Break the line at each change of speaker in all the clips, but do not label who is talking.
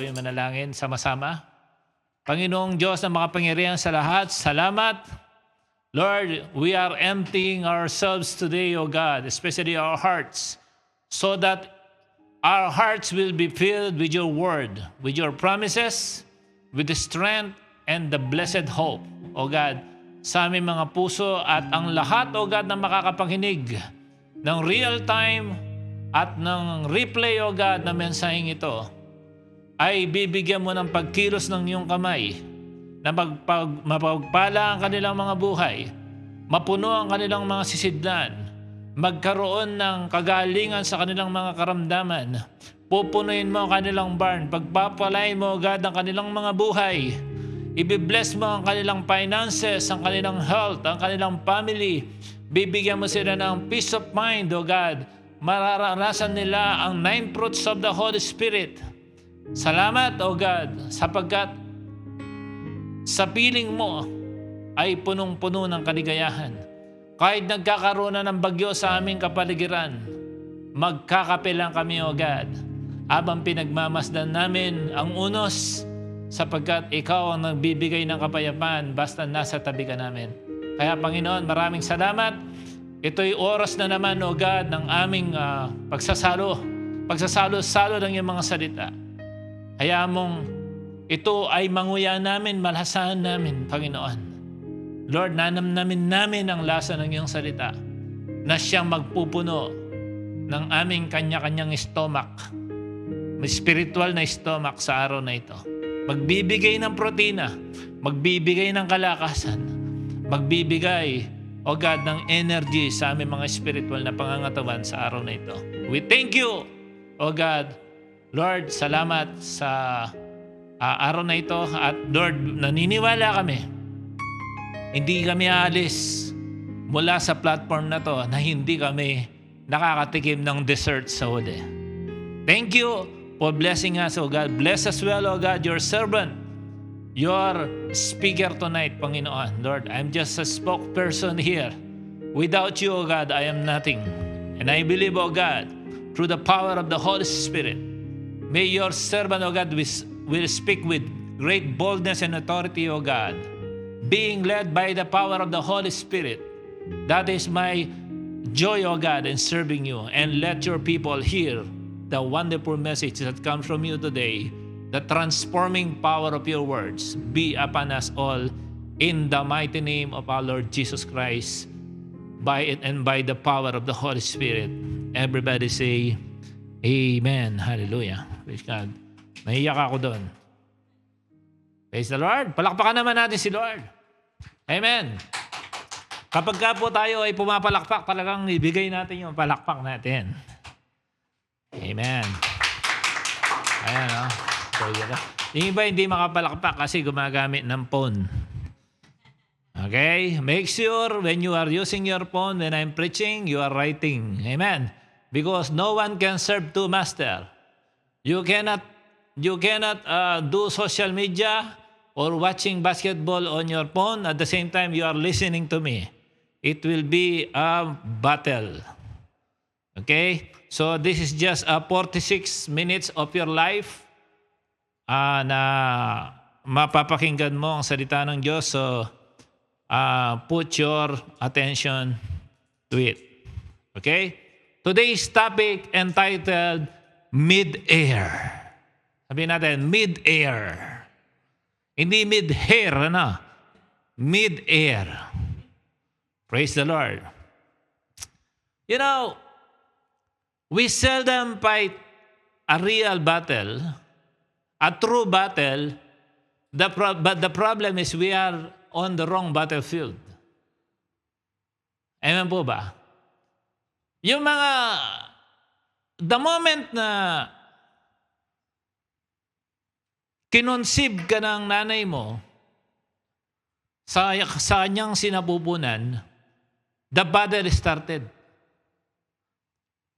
po yung manalangin sama-sama. Panginoong Diyos na makapangyarihan sa lahat, salamat. Lord, we are emptying ourselves today, O God, especially our hearts, so that our hearts will be filled with your word, with your promises, with the strength and the blessed hope, O God, sa aming mga puso at ang lahat, O God, na makakapakinig ng real time at ng replay, O God, na mensaheng ito, ay bibigyan mo ng pagkilos ng iyong kamay na mapagpala ang kanilang mga buhay, mapuno ang kanilang mga sisidlan, magkaroon ng kagalingan sa kanilang mga karamdaman, pupunuin mo ang kanilang barn, pagpapalain mo agad ang kanilang mga buhay, ibibless mo ang kanilang finances, ang kanilang health, ang kanilang family, bibigyan mo sila ng peace of mind, O God, mararanasan nila ang 9 fruits of the Holy Spirit. Salamat, O God, sapagkat sa piling mo ay punong-puno ng kaligayahan. Kahit nagkakaroon na ng bagyo sa aming kapaligiran, magkakape lang kami, O God, habang pinagmamasdan namin ang unos, sapagkat ikaw ang nagbibigay ng kapayapaan basta nasa tabi ka namin. Kaya Panginoon, maraming salamat. Ito'y oras na naman, O God, ng aming pagsasalo-salo ng iyong mga salita. Hayaan mong ito ay manguya namin, malhasahan namin, Panginoon. Lord, nanamnamin namin ang lasa ng iyong salita na siyang magpupuno ng aming kanya-kanyang stomach, spiritual na stomach sa araw na ito. Magbibigay ng protina, magbibigay ng kalakasan, magbibigay, O God, ng energy sa aming mga spiritual na pangangatawan sa araw na ito. We thank you, O God. Lord, salamat sa araw na ito at Lord, naniniwala kami. Hindi kami aalis mula sa platform na to na hindi kami nakakatikim ng dessert sa huli. Thank you for blessing us, O God. Bless as well, O God, your servant, your speaker tonight, Panginoon. Lord, I'm just a spokesperson here. Without you, O God, I am nothing. And I believe, O God, through the power of the Holy Spirit, may your servant, O God, will speak with great boldness and authority, O God, being led by the power of the Holy Spirit. That is my joy, O God, in serving you. And let your people hear the wonderful message that comes from you today. The transforming power of your words be upon us all in the mighty name of our Lord Jesus Christ, by it and by the power of the Holy Spirit. Everybody say, Amen. Hallelujah. Praise God. Nahiyak ako doon. Praise the Lord. Palakpakan naman natin si Lord. Amen. Kapag ka po tayo ay pumapalakpak, talagang ibigay natin yung palakpak natin. Amen. Ayan, o. Yung iba hindi makapalakpak kasi gumagamit ng phone. Okay? Make sure when you are using your phone, when I'm preaching, you are writing. Amen. Because no one can serve two masters. You cannot do social media or watching basketball on your phone at the same time you are listening to me. It will be a battle. Okay? So this is just 46 minutes of your life na mapapakinggan mo ang salita ng Diyos. So put your attention to it. Okay? Today's topic entitled Mid-Air. Sabihin natin, Mid-Air. Hindi mid-hair, ano? Mid-air. Praise the Lord. You know, we seldom fight a real battle, a true battle, but the problem is we are on the wrong battlefield. Amen po ba? Yung mga, the moment na kinonsib ka ng nanay mo sa kanyang sinapupunan, the battle started.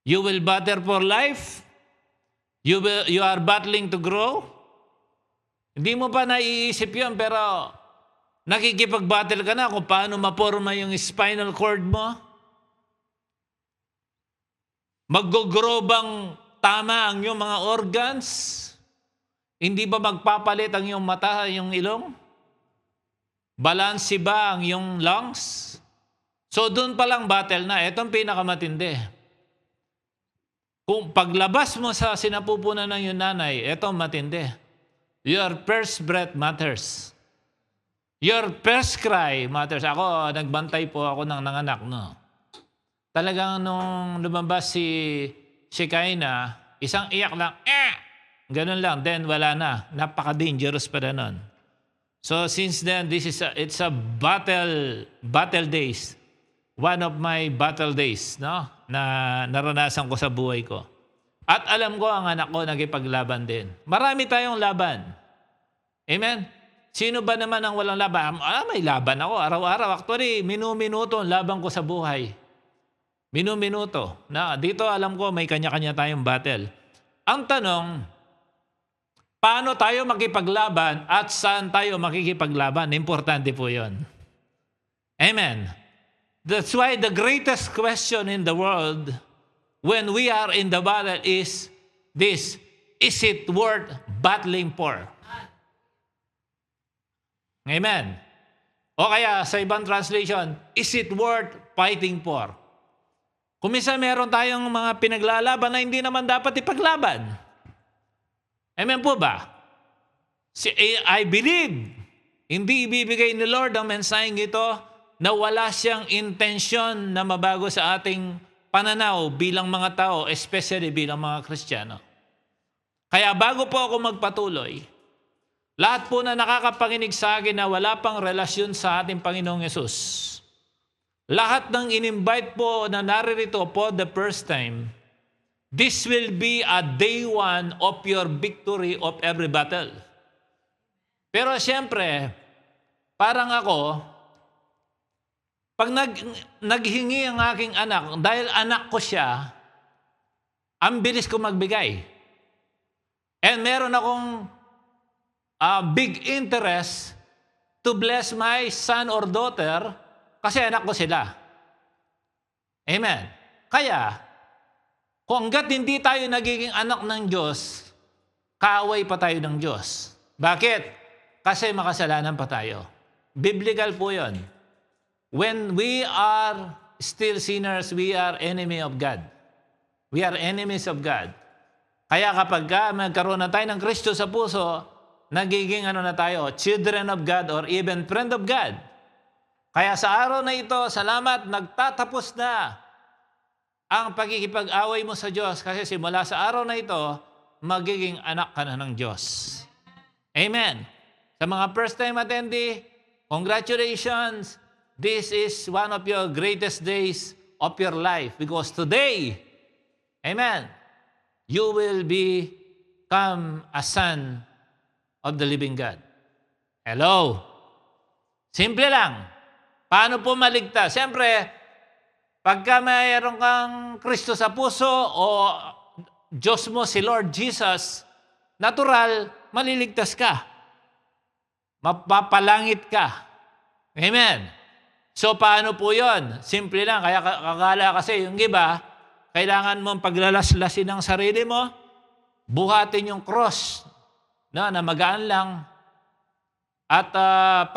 You will battle for life. You are battling to grow. Hindi mo pa naiisip yun, pero nakikipag-battle ka na kung paano maporma yung spinal cord mo. Mag-grow bang tama ang iyong mga organs? Hindi ba magpapalit ang iyong mata, yung ilong? Balanse ba ang iyong lungs? So doon palang battle na. Itong pinakamatindi. Kung paglabas mo sa sinapupunan ng iyong nanay, ito matindi. Your first breath matters. Your first cry matters. Ako, nagbantay po ako ng nanganak, no? Talagang nung lumabas si Shekinah, isang iyak lang, ganun lang, then wala na. Napaka-dangerous pa na nun. So since then, it's a battle days. One of my battle days, no? Na naranasan ko sa buhay ko. At alam ko ang anak ko nagipaglaban din. Marami tayong laban. Amen? Sino ba naman ang walang laban? May laban ako araw-araw. Actually, minu-minuto ang laban ko sa buhay. Minu-minuto. Dito alam ko may kanya-kanya tayong battle. Ang tanong, paano tayo makipaglaban at saan tayo makikipaglaban? Importante po yun. Amen. That's why the greatest question in the world when we are in the battle is this: is it worth battling for? Amen. O kaya sa ibang translation, is it worth fighting for? Kung minsan meron tayong mga pinaglalaban na hindi naman dapat ipaglaban. Amen po ba? I believe, hindi ibibigay ni Lord ang mensaheng ito na wala siyang intensyon na mabago sa ating pananaw bilang mga tao, especially bilang mga Kristiyano. Kaya bago po ako magpatuloy, lahat po na nakakapanginig sa akin na wala pang relasyon sa ating Panginoong Yesus, lahat ng in-invite po na naririto for the first time, this will be a day one of your victory of every battle. Pero siyempre, parang ako, pag naghingi ang aking anak, dahil anak ko siya, ang bilis ko magbigay. And meron akong big interest to bless my son or daughter kasi anak ko sila. Amen. Kaya, kung hanggat hindi tayo nagiging anak ng Diyos, kaaway pa tayo ng Diyos. Bakit? Kasi makasalanan pa tayo. Biblical po yun. When we are still sinners, we are enemy of God. We are enemies of God. Kaya kapag magkaroon na tayo ng Kristo sa puso, nagiging na tayo, children of God or even friend of God. Kaya sa araw na ito, salamat, nagtatapos na ang pagkikipag-away mo sa Diyos kasi simula sa araw na ito, magiging anak ka na ng Diyos. Amen. Sa mga first-time attendee, congratulations. This is one of your greatest days of your life because today, amen, you will become a son of the living God. Hello? Simple lang. Paano po maligtas? Siyempre, pagka mayroon kang Kristo sa puso o Diyos mo si Lord Jesus, natural, maliligtas ka. Mapapalangit ka. Amen. So, paano po yun? Simple lang. Kaya kakala kasi yung iba, kailangan mong paglalaslasin ng sarili mo, buhatin yung cross na magaan lang, at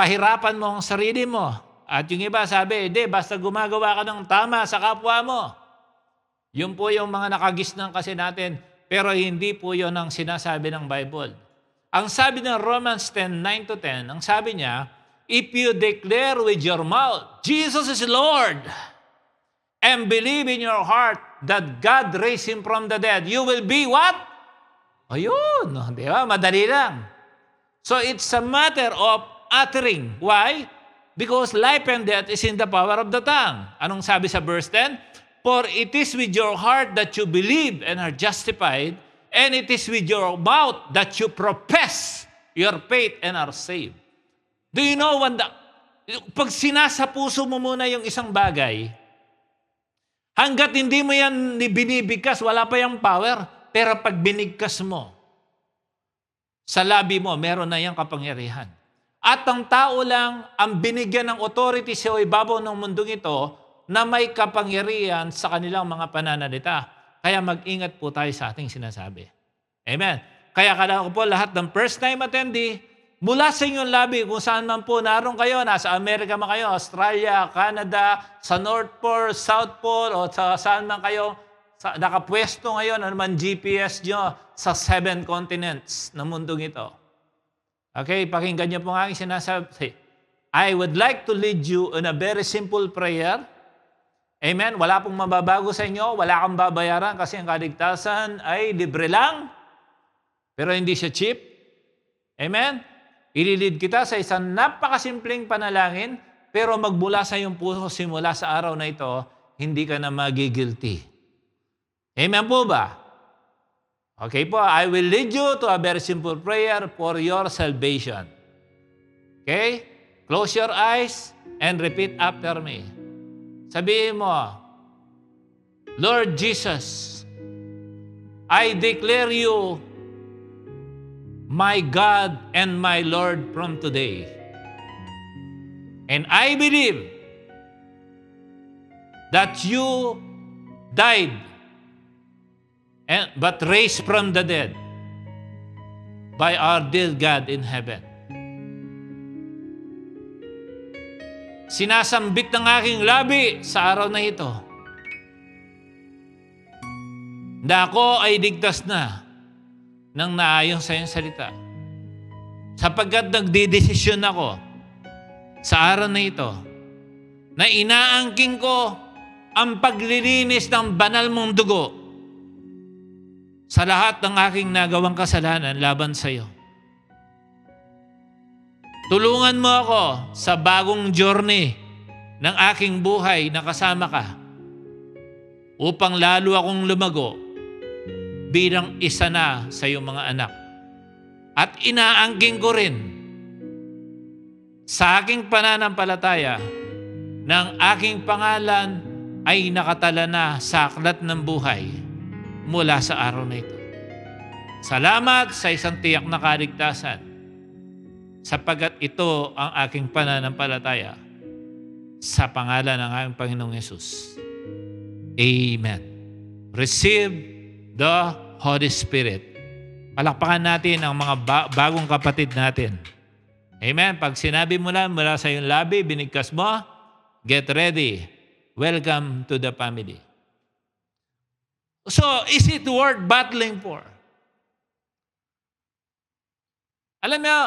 pahirapan mo ang sarili mo. At yung iba sabi, basta gumagawa ka ng tama sa kapwa mo. Yun po yung mga nakagisnang kasi natin, pero hindi po yun ang sinasabi ng Bible. Ang sabi ng Romans 10:9-10, ang sabi niya, if you declare with your mouth, Jesus is Lord, and believe in your heart that God raised Him from the dead, you will be what? Ayun, di ba? Madali lang. So it's a matter of uttering. Why? Because life and death is in the power of the tongue. Anong sabi sa verse 10? For it is with your heart that you believe and are justified, and it is with your mouth that you profess your faith and are saved. Do you know pag sinasa puso mo muna yung isang bagay, hanggat hindi mo yan binibigkas, wala pa yung power. Pero pag binigkas mo, sa labi mo, meron na yung kapangyarihan. At ang tao lang ang binigyan ng authority sa ibabaw ng mundong ito na may kapangyarihan sa kanilang mga pananalita. Kaya mag-ingat po tayo sa ating sinasabi. Amen. Kaya kala ko po lahat ng first time attendee, mula sa inyong labi, kung saan man po naroon kayo, nasa Amerika man kayo, Australia, Canada, sa North Pole, South Pole, o sa saan man kayo, nakapwesto ngayon, ano man GPS nyo, sa 7 continents na mundong ito. Okay, pakinggan niyo po ang aking sinasabi. I would like to lead you in a very simple prayer. Amen? Wala pong mababago sa inyo, wala kang babayaran kasi ang kaligtasan ay libre lang, pero hindi siya cheap. Amen? Ililid kita sa isang napakasimpleng panalangin, pero magmula sa iyong puso simula sa araw na ito, hindi ka na magigilty. Amen po ba? Okay po, I will lead you to a very simple prayer for your salvation. Okay? Close your eyes and repeat after me. Sabihin mo, Lord Jesus, I declare you my God and my Lord from today. And I believe that you died but raised from the dead by our dear God in heaven. Sinasambit ng aking labi sa araw na ito na ako ay ligtas na ng naayon sa iyong salita. Sapagkat nagdidesisyon ako sa araw na ito na inaangking ko ang paglilinis ng banal mong dugo sa lahat ng aking nagawang kasalanan laban sa iyo. Tulungan mo ako sa bagong journey ng aking buhay na kasama ka upang lalo akong lumago bilang isa na sa iyong mga anak. At inaangking ko rin sa aking pananampalataya ng aking pangalan ay nakatala na sa aklat ng buhay mula sa araw na ito. Salamat sa isang tiyak na kaligtasan sapagkat ito ang aking pananampalataya sa pangalan ng aking Panginoong Yesus. Amen. Receive the Holy Spirit. Palakpakan natin ang mga bagong kapatid natin. Amen. Pag sinabi mo na mula sa iyong labi, binigkas mo, get ready. Welcome to the family. So, is it worth battling for? Alam niyo,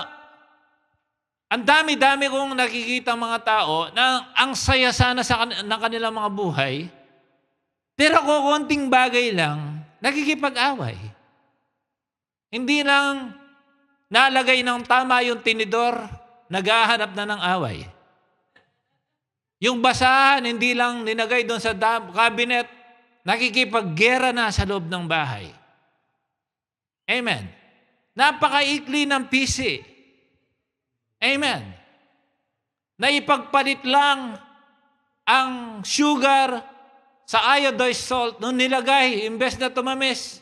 ang dami-dami kong nakikita mga tao na ang saya sana ng kanilang mga buhay, pero konting bagay lang, nakikipag-away. Hindi lang nalagay ng tama yung tinidor, naghahanap na ng away. Yung basahan, hindi lang ninagay doon sa cabinet, nakikipaggera na sa loob ng bahay. Amen. Napakaikli ng PC. Amen. Naipagpalit lang ang sugar sa iodized salt nung nilagay, imbes na tumamis,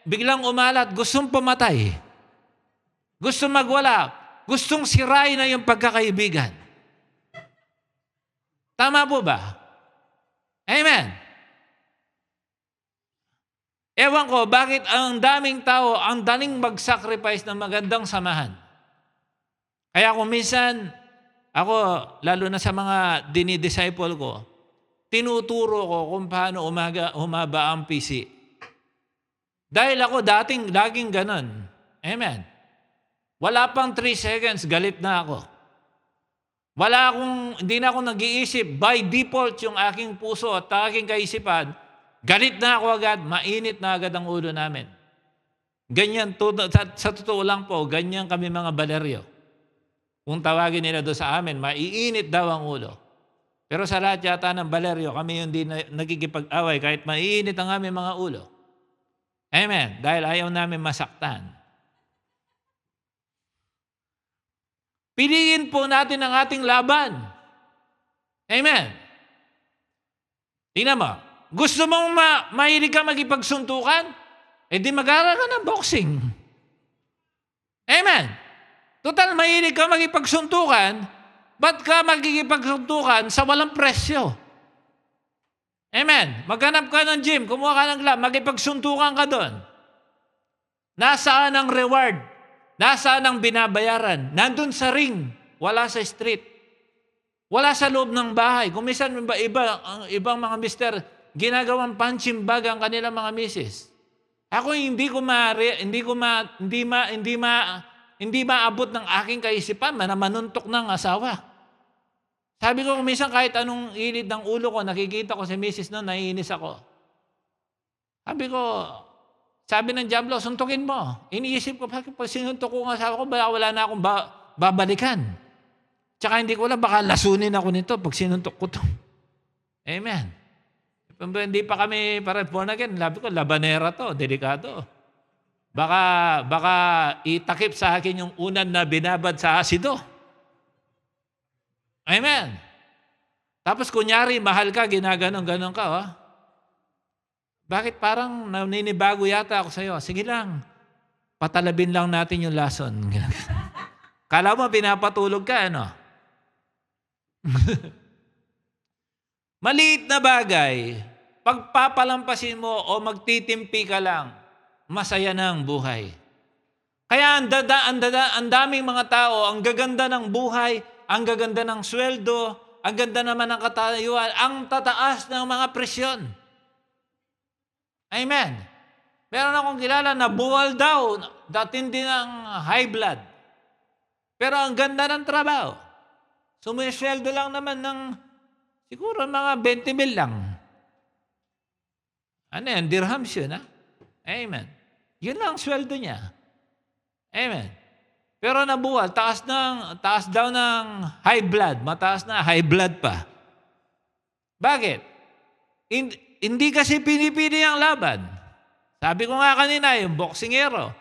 biglang umalat, gustong pumatay. Gustong magwala. Gustong sirain na yung pagkakaibigan. Tama po ba? Amen. Ewan ko, bakit ang daming tao, ang daling mag-sacrifice ng magandang samahan. Kaya kung minsan, ako, lalo na sa mga dinidisciple ko, tinuturo ko kung paano humaba ang PC. Dahil ako laging ganon. Amen. Wala pang 3 seconds, galit na ako. Hindi na ako nag-iisip. By default, yung aking puso at aking kaisipan, galit na ako agad, mainit na agad ang ulo namin. Ganyan, sa totoo lang po, ganyan kami mga baleryo. Kung tawagin nila doon sa amin, maiinit daw ang ulo. Pero sa lahat yata ng baleryo, kami yung di nagkikipag-away kahit maiinit ang aming mga ulo. Amen. Dahil ayaw namin masaktan. Piliin po natin ang ating laban. Amen. Tingnan mo. Gusto mong mahilig ka magipagsuntukan? Di mag-aaral ka ng boxing. Amen. Total, mahilig ka magipagsuntukan, ba't ka magkikipagsuntukan sa walang presyo? Amen. Maghanap ka ng gym, kumuha ka ng glove, magipagsuntukan ka doon. Nasaan ang reward? Nasaan ang binabayaran? Nandun sa ring, wala sa street. Wala sa loob ng bahay. Kung minsan ang ibang mga mister, ginagawang punching bag ang kanilang mga misis. Ako hindi maabot ng aking kaisipan na manuntok ng asawa. Sabi ko, minsan kahit anong ilid ng ulo ko, nakikita ko si misis noon, naiinis ako. Sabi ng Diablo, suntukin mo. Iniisip ko, pag sinuntok ko ang asawa ko, wala na akong babalikan. Tsaka hindi ko alam, baka lasunin ako nito pag sinuntok ko to. Amen. Hindi pa kami para born again. Sabi ko, labanera to, delikado. Baka itakip sa akin yung unan na binabad sa asido. Amen. Tapos kunyari, mahal ka, ginaganon-ganon ka, oh. Bakit parang naninibago yata ako sa'yo? Sige lang, patalabin lang natin yung lason. Kala mo, pinapatulog ka, ano? Maliit na bagay, pagpapalampasin mo o magtitimpi ka lang, masaya na ang buhay. Kaya ang daming mga tao, ang gaganda ng buhay, ang gaganda ng sweldo, ang ganda naman ng katayuan, ang tataas ng mga presyon. Amen. Meron akong kilala na buwal daw, datindi ng high blood. Pero ang ganda ng trabaho. Sumisweldo lang naman ng siguro mga 20,000 lang. Ano yan? Dirhams yun, ha? Amen. Yun lang ang sweldo niya. Amen. Pero nabuwal, taas daw ng high blood. Mataas na, high blood pa. Bakit? Hindi kasi pinipili ang laban. Sabi ko nga kanina, yung boksingero.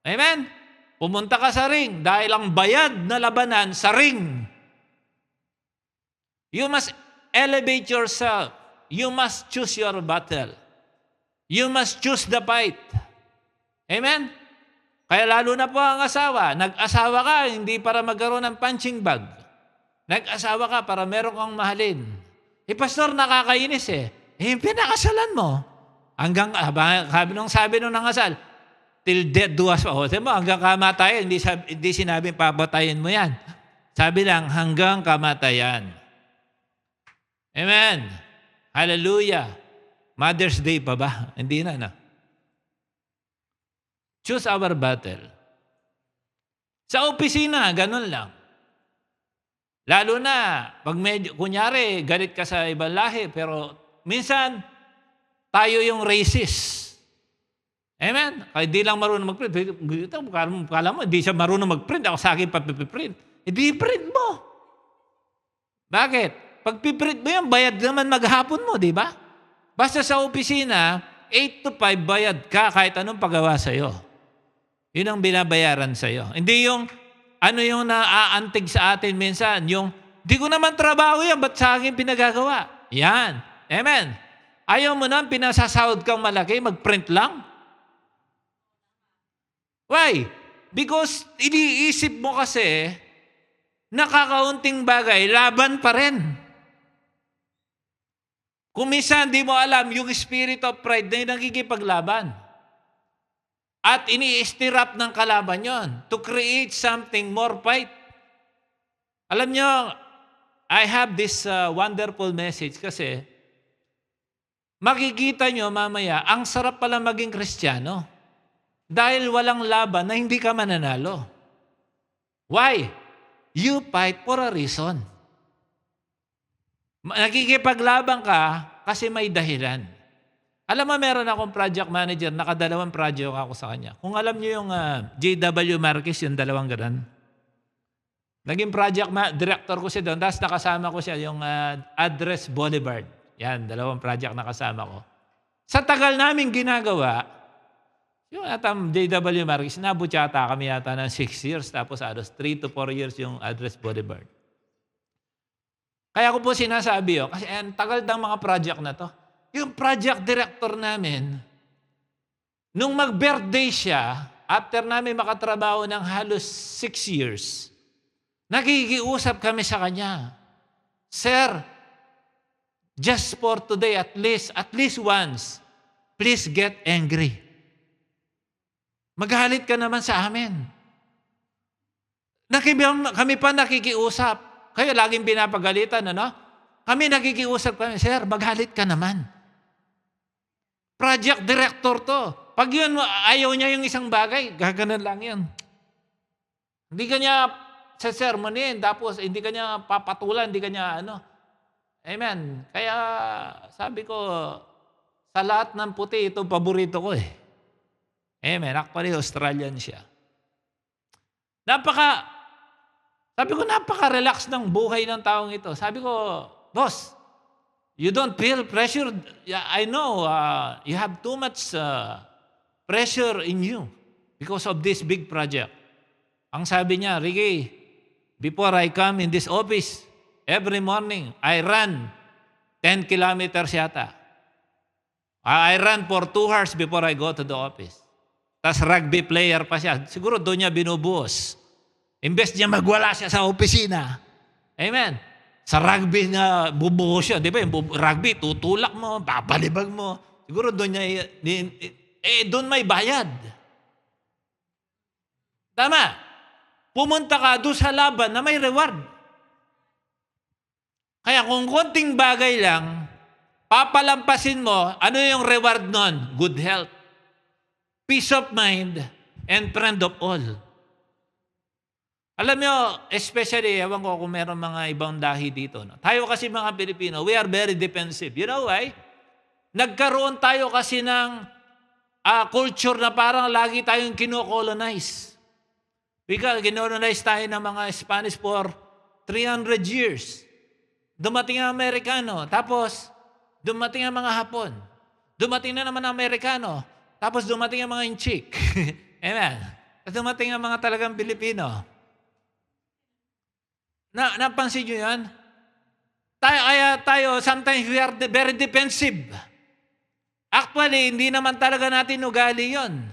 Amen? Pumunta ka sa ring dahil ang bayad na labanan sa ring. You must elevate yourself. You must choose your battle. You must choose the fight. Amen? Kaya lalo na po ang asawa. Nag-asawa ka, hindi para magkaroon ng punching bag. Nag-asawa ka para meron kang mahalin. Pastor, nakakainis pinakasalan mo. Sabi nung nangasal, till death do us. Hanggang kamatayan, hindi sinabing papatayin mo yan. Sabi lang, hanggang kamatayan. Amen. Hallelujah. Mother's Day pa ba? Hindi na. Choose our battle. Sa opisina, ganun lang. Lalo na, pag kunyari, galit ka sa ibang lahi, pero minsan, tayo yung racist. Amen? Kaya di lang marunong mag-print. Kala mo, di siya marunong mag-print. Ako sa akin papiprint. Di print mo. Bakit? Pag piprint mo yan, bayad naman maghapon mo, di ba? Basta sa opisina, 8 to 5 bayad ka kahit anong pagawa sa'yo. Yun ang binabayaran sa'yo. Hindi yung, yung naaantig sa atin minsan, yung, di ko naman trabaho yan, ba't sa akin pinagagawa? Yan. Amen. Ayaw mo na, pinasasahod kang malaki, mag-print lang? Why? Because iniisip mo kasi, nakakaunting bagay, laban pa rin. Kung minsan di mo alam, yung spirit of pride na nakikipaglaban. At ini-stir up ng kalaban yon to create something more fight. Alam nyo, I have this wonderful message kasi makikita nyo mamaya, ang sarap pala maging Kristiyano dahil walang laban na hindi ka mananalo. Why? You fight for a reason. Nakikipaglaban ka kasi may dahilan. Alam mo, meron akong project manager, nakadalawang project ako sa kanya. Kung alam niyo yung J.W. Marquez, yung dalawang ganun. Naging project director ko siya doon, tapos nakasama ko siya yung Address Boulevard. Yan, dalawang project nakasama ko. Sa tagal namin ginagawa, yung J.W. Marquez, nabot yata kami yata ng 6 years, tapos 3 to 4 years yung Address Boulevard. Kaya ko po sinasabi, kasi ang tagal ng mga project na to. Yung project director namin, nung mag-birthday siya, after namin makatrabaho ng halos 6 years, nakikiusap kami sa kanya, Sir, just for today, at least once, please get angry. Magalit ka naman sa amin. Kami pa nakikiusap. Kayo laging pinapagalitan, ano? Kami nakikiusap kami, Sir, magalit ka naman. Project director to. Pag yun, ayaw niya yung isang bagay, gaganan lang yan. Hindi ka niya sasermonin, tapos hindi ka niya papatulan, hindi ka niya ano. Amen. Kaya sabi ko, sa lahat ng puti, ito paborito ko eh. Amen. Actually, Australian siya. Sabi ko, napaka-relax ng buhay ng taong ito. Sabi ko, boss, you don't feel pressure. Yeah, I know you have too much pressure in you because of this big project. Ang sabi niya, Ricky, before I come in this office, every morning, I run 10 kilometers yata. I run for 2 hours before I go to the office. Tapos rugby player pa siya. Siguro doon niya binubuhos. Imbes niya magwala siya sa opisina. Amen. Sa rugby na bubuhos siya. Di ba yung rugby, tutulak mo, papalibag mo. Siguro doon niya, doon may bayad. Tama. Pumunta ka doon sa laban na may reward. Kaya kung konting bagay lang, papalampasin mo, ano yung reward nun? Good health, peace of mind, and friend of all. Alam nyo, especially, ewan ko kung meron mga ibang dahi dito. No? Tayo kasi mga Pilipino, we are very defensive. You know why? Nagkaroon tayo kasi ng culture na parang lagi tayong kino-colonize. Kinolonize tayo ng mga Spanish for 300 years. Dumating ang Amerikano, tapos dumating ang mga Hapon. Dumating na naman ang Amerikano, tapos dumating ang mga Inchik. Amen. At dumating ang mga talagang Pilipino. Napansin nyo yan? Tayo, sometimes we are very defensive. Actually, hindi naman talaga natin ugali yon.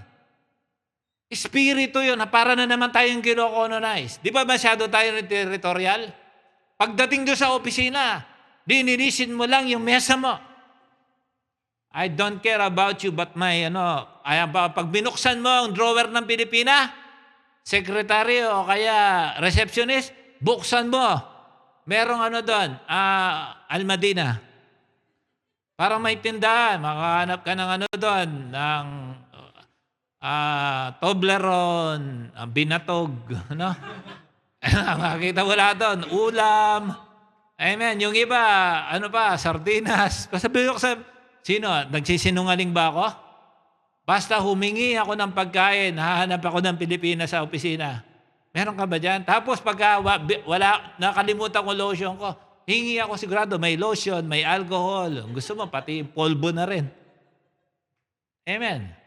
Espiritu yun, na para na naman tayong kino-colonize. Di ba masyado tayo territorial? Pagdating doon sa opisina, dininisin mo lang yung mesa mo. I don't care about you, but pag binuksan mo ang drawer ng Pilipina, secretary o kaya receptionist, buksan mo. Merong doon, Almadina. Para may tindahan, makahanap ka ng doon, ng Toblerone, binatog, no? Makikita mo lahat doon, ulam. Amen. Yung iba, sardinas. Sabi ko sino? Nagsisinungaling ba ako? Basta humingi ako ng pagkain, hahanap ako ng Pilipinas sa opisina. Meron ka ba dyan? Tapos pagka nakalimutan ko lotion ko, hingi ako sigurado, may lotion, may alcohol. Gusto mo, pati polvo na rin. Amen.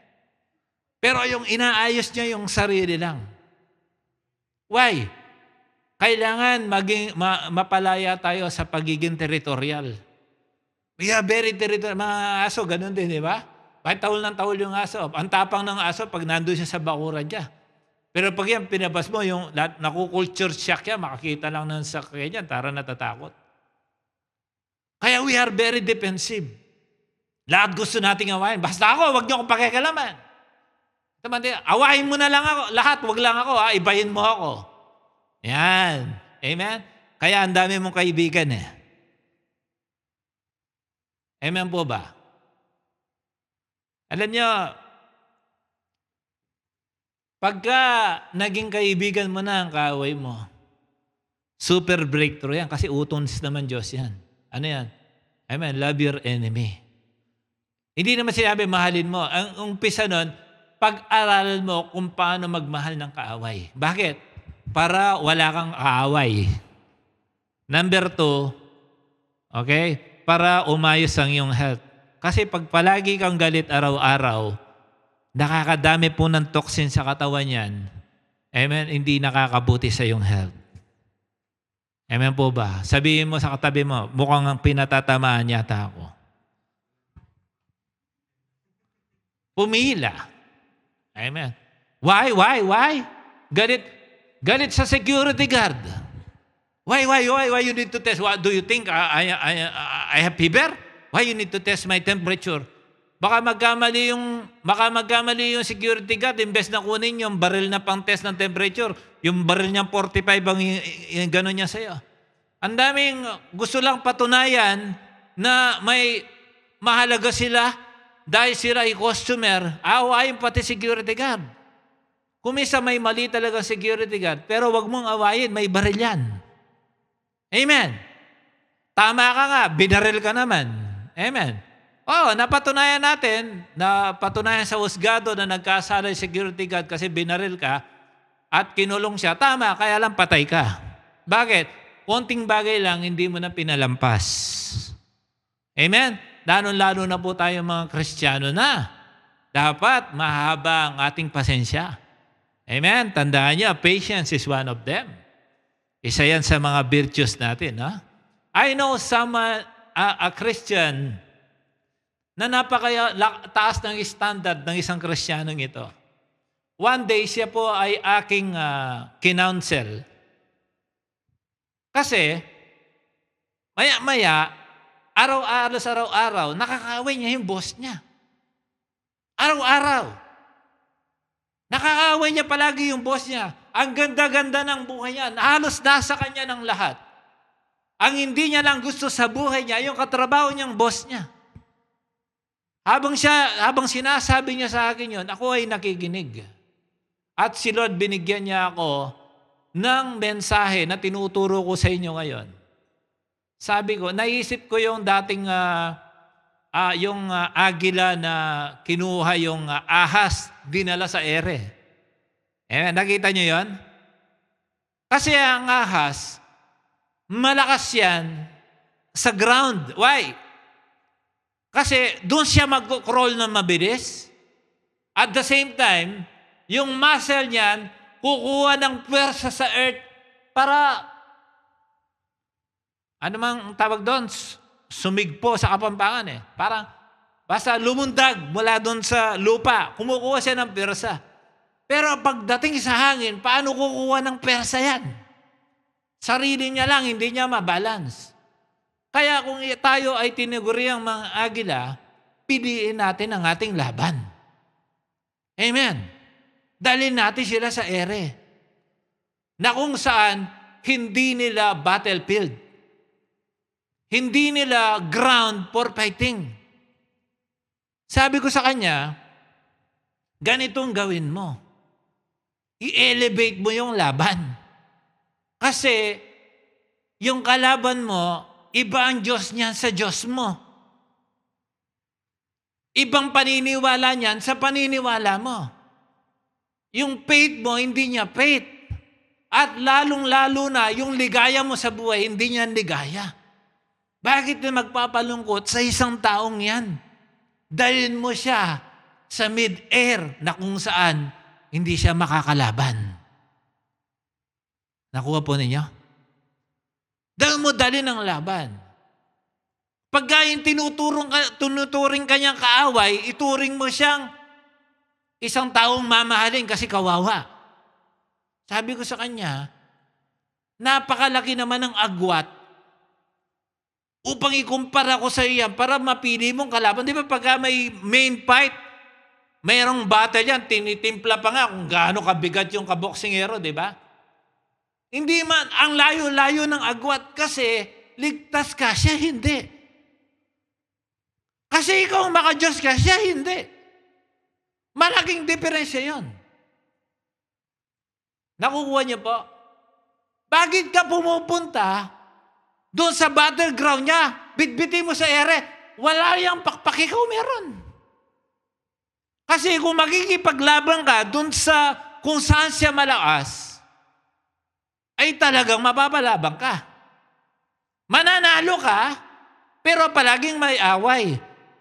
Pero yung inaayos niya yung sarili lang. Why? Kailangan mapalaya tayo sa pagiging territorial. We are very territorial. Mga aso, ganun din, di ba? Kahit tahol ng tahol yung aso. Ang tapang ng aso pag nandun siya sa bakuran niya. Pero pag yan, pinabas mo, yung naku-culture shock yan, makakita lang ng sakya niya, tara natatakot. Kaya we are very defensive. Lahat gusto nating awayin. Basta ako, wag niyo akong pakikalaman. Awahin mo na lang ako. Lahat, wag lang ako. Ibahin mo ako. Yan. Amen? Kaya ang dami mong kaibigan eh. Amen po ba? Alam nyo, pagka naging kaibigan mo na ang kaaway mo, super breakthrough yan. Kasi utons naman Diyos yan. Ano yan? Amen. Love your enemy. Hindi naman sinabi mahalin mo. Ang umpisa nun, pag-aralan mo kung paano magmahal ng kaaway. Bakit? Para wala kang kaaway. Number 2, okay? Para umayos ang iyong health. Kasi pag palagi kang galit araw-araw, nakakadami po ng toxin sa katawan yan. Amen? Hindi nakakabuti sa iyong health. Amen po ba? Sabihin mo sa katabi mo, mukhang pinatatamaan yata ako. Pumila. Amen. Why? Galit sa security guard. Why you need to test? What do you think? I have fever? Why you need to test my temperature? Baka magkamali yung security guard, imbes na kunin yung baril na pang test ng temperature, yung baril niyang 45 ang gano'n niya sa'yo. Ang daming gusto lang patunayan na may mahalaga sila dahil sila ay customer, awayin pati security guard. Kumisa may mali talaga security guard, pero wag mong awayin, may baril yan. Amen. Tama ka nga, binaril ka naman. Amen. Napatunayan sa husgado na nagkasala yung security guard kasi binaril ka at kinulong siya. Tama, kaya lang patay ka. Bakit? Konting bagay lang, hindi mo na pinalampas. Amen? Lalo na po tayo mga Kristiyano na. Dapat mahaba ang ating pasensya. Amen? Tandaan niyo, patience is one of them. Isa yan sa mga virtues natin. Ha? I know a Christian na taas ng standard ng isang Kristiyanong ito. One day, siya po ay aking kinounsel. Kasi, maya-maya, araw-araw, nakakaaway niya yung boss niya. Araw-araw. Nakakaaway niya palagi yung boss niya. Ang ganda-ganda ng buhay niya. Halos nasa kanya ng lahat. Ang hindi niya lang gusto sa buhay niya, yung katrabaho niyang boss niya. Habang sinasabi niya sa akin yun, ako ay nakikinig. At si Lord binigyan niya ako ng mensahe na tinuturo ko sa inyo ngayon. Sabi ko, naisip ko yung dating agila na kinuha yung ahas, dinala sa ere. Nakita niyo yon? Kasi ang ahas, malakas yan sa ground. Why? Kasi doon siya mag-crawl na mabilis. At the same time, yung muscle niyan, kukuha ng pwersa sa earth para, ano mang tawag doon? Sumigpo sa Kapampangan eh. Parang, basta lumundag mula doon sa lupa. Kumukuha siya ng pwersa. Pero pagdating sa hangin, paano kukuha ng pwersa yan? Sarili niya lang, hindi niya mabalance. Kaya kung tayo ay tinuguri ang mga agila, piliin natin ang ating laban. Amen. Dalhin natin sila sa ere. Na kung saan, hindi nila battlefield. Hindi nila ground for fighting. Sabi ko sa kanya, ganitong gawin mo. I-elevate mo yung laban. Kasi, yung kalaban mo, iba ang Diyos niyan sa Diyos mo. Ibang paniniwala niyan sa paniniwala mo. Yung faith mo, hindi niya faith. At lalong-lalo na, yung ligaya mo sa buhay, hindi niya ligaya. Bakit na magpapalungkot sa isang taong yan? Dalhin mo siya sa mid-air na kung saan hindi siya makakalaban. Nakuha po ninyo? Dahil mo dali ng laban. Pagka yung tinuturing kanyang kaaway, ituring mo siyang isang taong mamahalin kasi kawawa. Sabi ko sa kanya, napakalaki naman ng agwat upang ikumpara ko sa iyan para mapili mong kalaban. Di ba pagka may main fight, mayroong battle yan, tinitimpla pa nga kung gaano kabigat yung kaboksingero, di ba? Hindi man, ang layo-layo ng agwat kasi ligtas ka, siya hindi. Kasi ikaw maka-Diyos ka, siya hindi. Malaking diferensya yon. Nakukuha niyo po? Bakit ka pumupunta doon sa battleground niya? Bitbitin mo sa ere. Wala yung pakpak, ikaw meron. Kasi kung makikipaglaban ka doon sa kung saan siya malakas, ay talagang mapabalabang ka. Mananalo ka, pero palaging may away.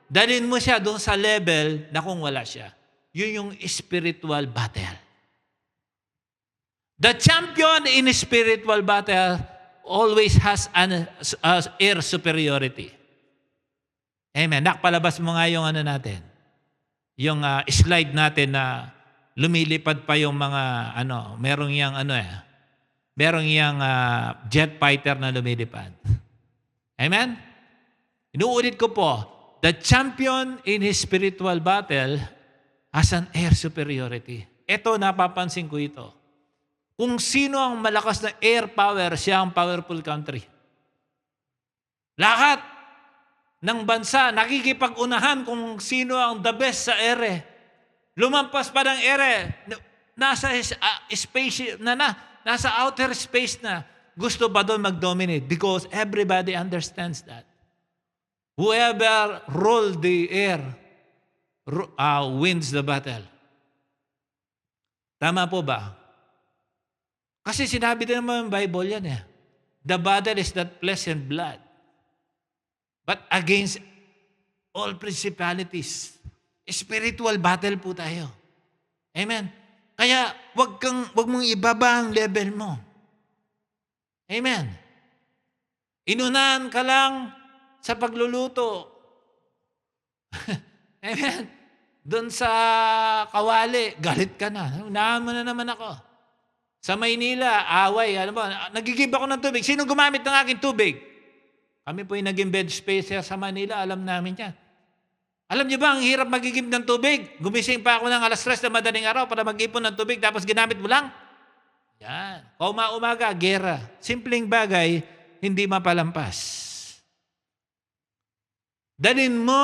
Dalhin mo siya doon sa level na kung wala siya. Yun yung spiritual battle. The champion in spiritual battle always has an air superiority. Amen. Nakpalabas mo nga yung natin. Yung slide natin na lumilipad pa yung mga merong yung merong yung jet fighter na lumilipad. Amen? Inuulit ko po, the champion in his spiritual battle has an air superiority. Ito, napapansin ko ito. Kung sino ang malakas na air power, siya ang powerful country. Lahat ng bansa nakikipag-unahan kung sino ang the best sa ere. Lumampas pa ng ere, nasa space nasa outer space na. Gusto ba doon mag-dominate? Because everybody understands that. Whoever ruled the air wins the battle. Tama po ba? Kasi sinabi din naman ng Bible yan eh. The battle is not flesh and blood, but against all principalities. Spiritual battle po tayo. Amen. Kaya wag mong ibaba ang level mo. Amen. Inunahan ka lang sa pagluluto. Amen. Doon sa kawali, galit ka na. Unahan mo na naman ako. Sa Maynila, away. Ano ba? Nagigib ako ng tubig. Sino gumamit ng aking tubig? Kami po yung naging bed space sa Manila. Alam namin yan. Alam niyo ba, ang hirap magigib ng tubig? Gumising pa ako ng alas 3 na madaling araw para mag-ipon ng tubig tapos ginamit mo lang? Yan. Umaga, gera. Simpleng bagay, hindi mapalampas. Dalhin mo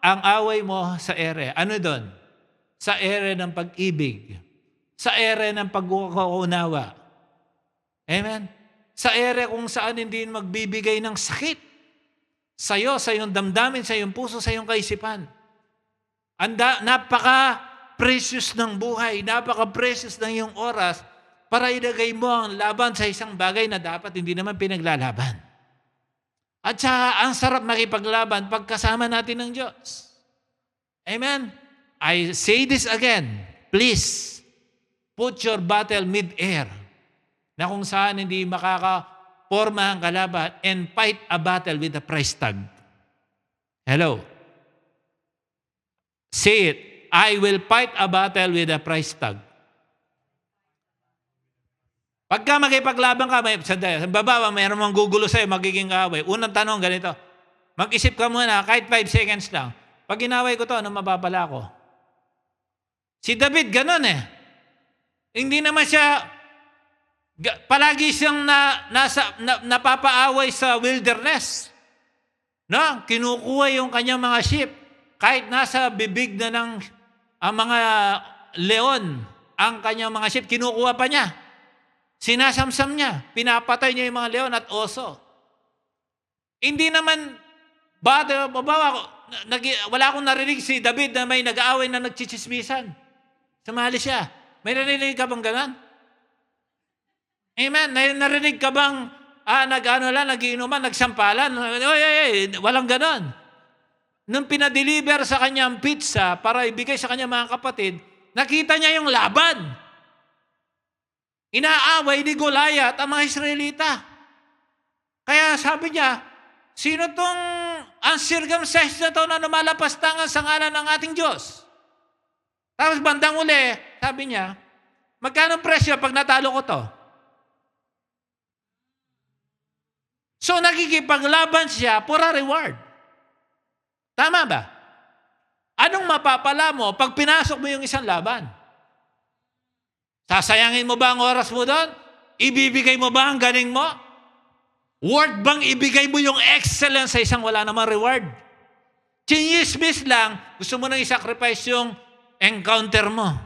ang away mo sa ere. Ano doon? Sa ere ng pag-ibig. Sa ere ng pagkakaunawa. Amen? Sa ere kung saan hindi magbibigay ng sakit. Sa'yo, sa iyong damdamin, sa iyong puso, sa iyong kaisipan. Napaka-precious ng buhay, napaka-precious ng iyong oras para ilagay mo ang laban sa isang bagay na dapat hindi naman pinaglalaban. At saka, ang sarap makipaglaban pagkasama natin ng Diyos. Amen? I say this again. Please, put your battle mid-air na kung saan hindi makakaporma ang kalaban and fight a battle with a price tag. Hello? Say it. I will fight a battle with a price tag. Pagka makipaglaban ka, baba, mayroon mong gugulo sa'yo, magiging kaaway. Unang tanong, ganito. Mag-isip ka muna, kahit 5 seconds lang. Pag inaway ko to, ano mababala ko? Si David, ganun eh. Hindi naman siya, palagi siyang napapaaway sa wilderness. No? Kinukuha yung kanyang mga sheep. Kahit nasa bibig na ng ang mga leon, ang kanyang mga sheep, kinukuha pa niya. Sinasamsam niya. Pinapatay niya yung mga leon at oso. Hindi naman, wala akong narinig si David na may nag-aaway na nagchichismisan. Sumali siya. May narinig ka bang ganon? Amen. Narinig ka bang nagiinuman, nagsampalan? Walang ganon. Nung pinadeliver sa kanyang pizza para ibigay sa kanyang mga kapatid, nakita niya yung laban. Inaaway ni Goliath ang mga Israelita. Kaya sabi niya, sino tong uncircumcised na to na lumalapastangan sa ngalan ng ating Diyos? Tapos bandang uli, sabi niya, magkano presyo pag natalo ko to? So nakikipaglaban siya for a reward. Tama ba? Anong mapapala mo pag pinasok mo yung isang laban? Sasayangin mo ba ang oras mo doon? Ibibigay mo ba ang galing mo? Worth bang ibigay mo yung excellence sa isang wala namang reward? Chinismis lang, gusto mo nang i-sacrifice yung encounter mo.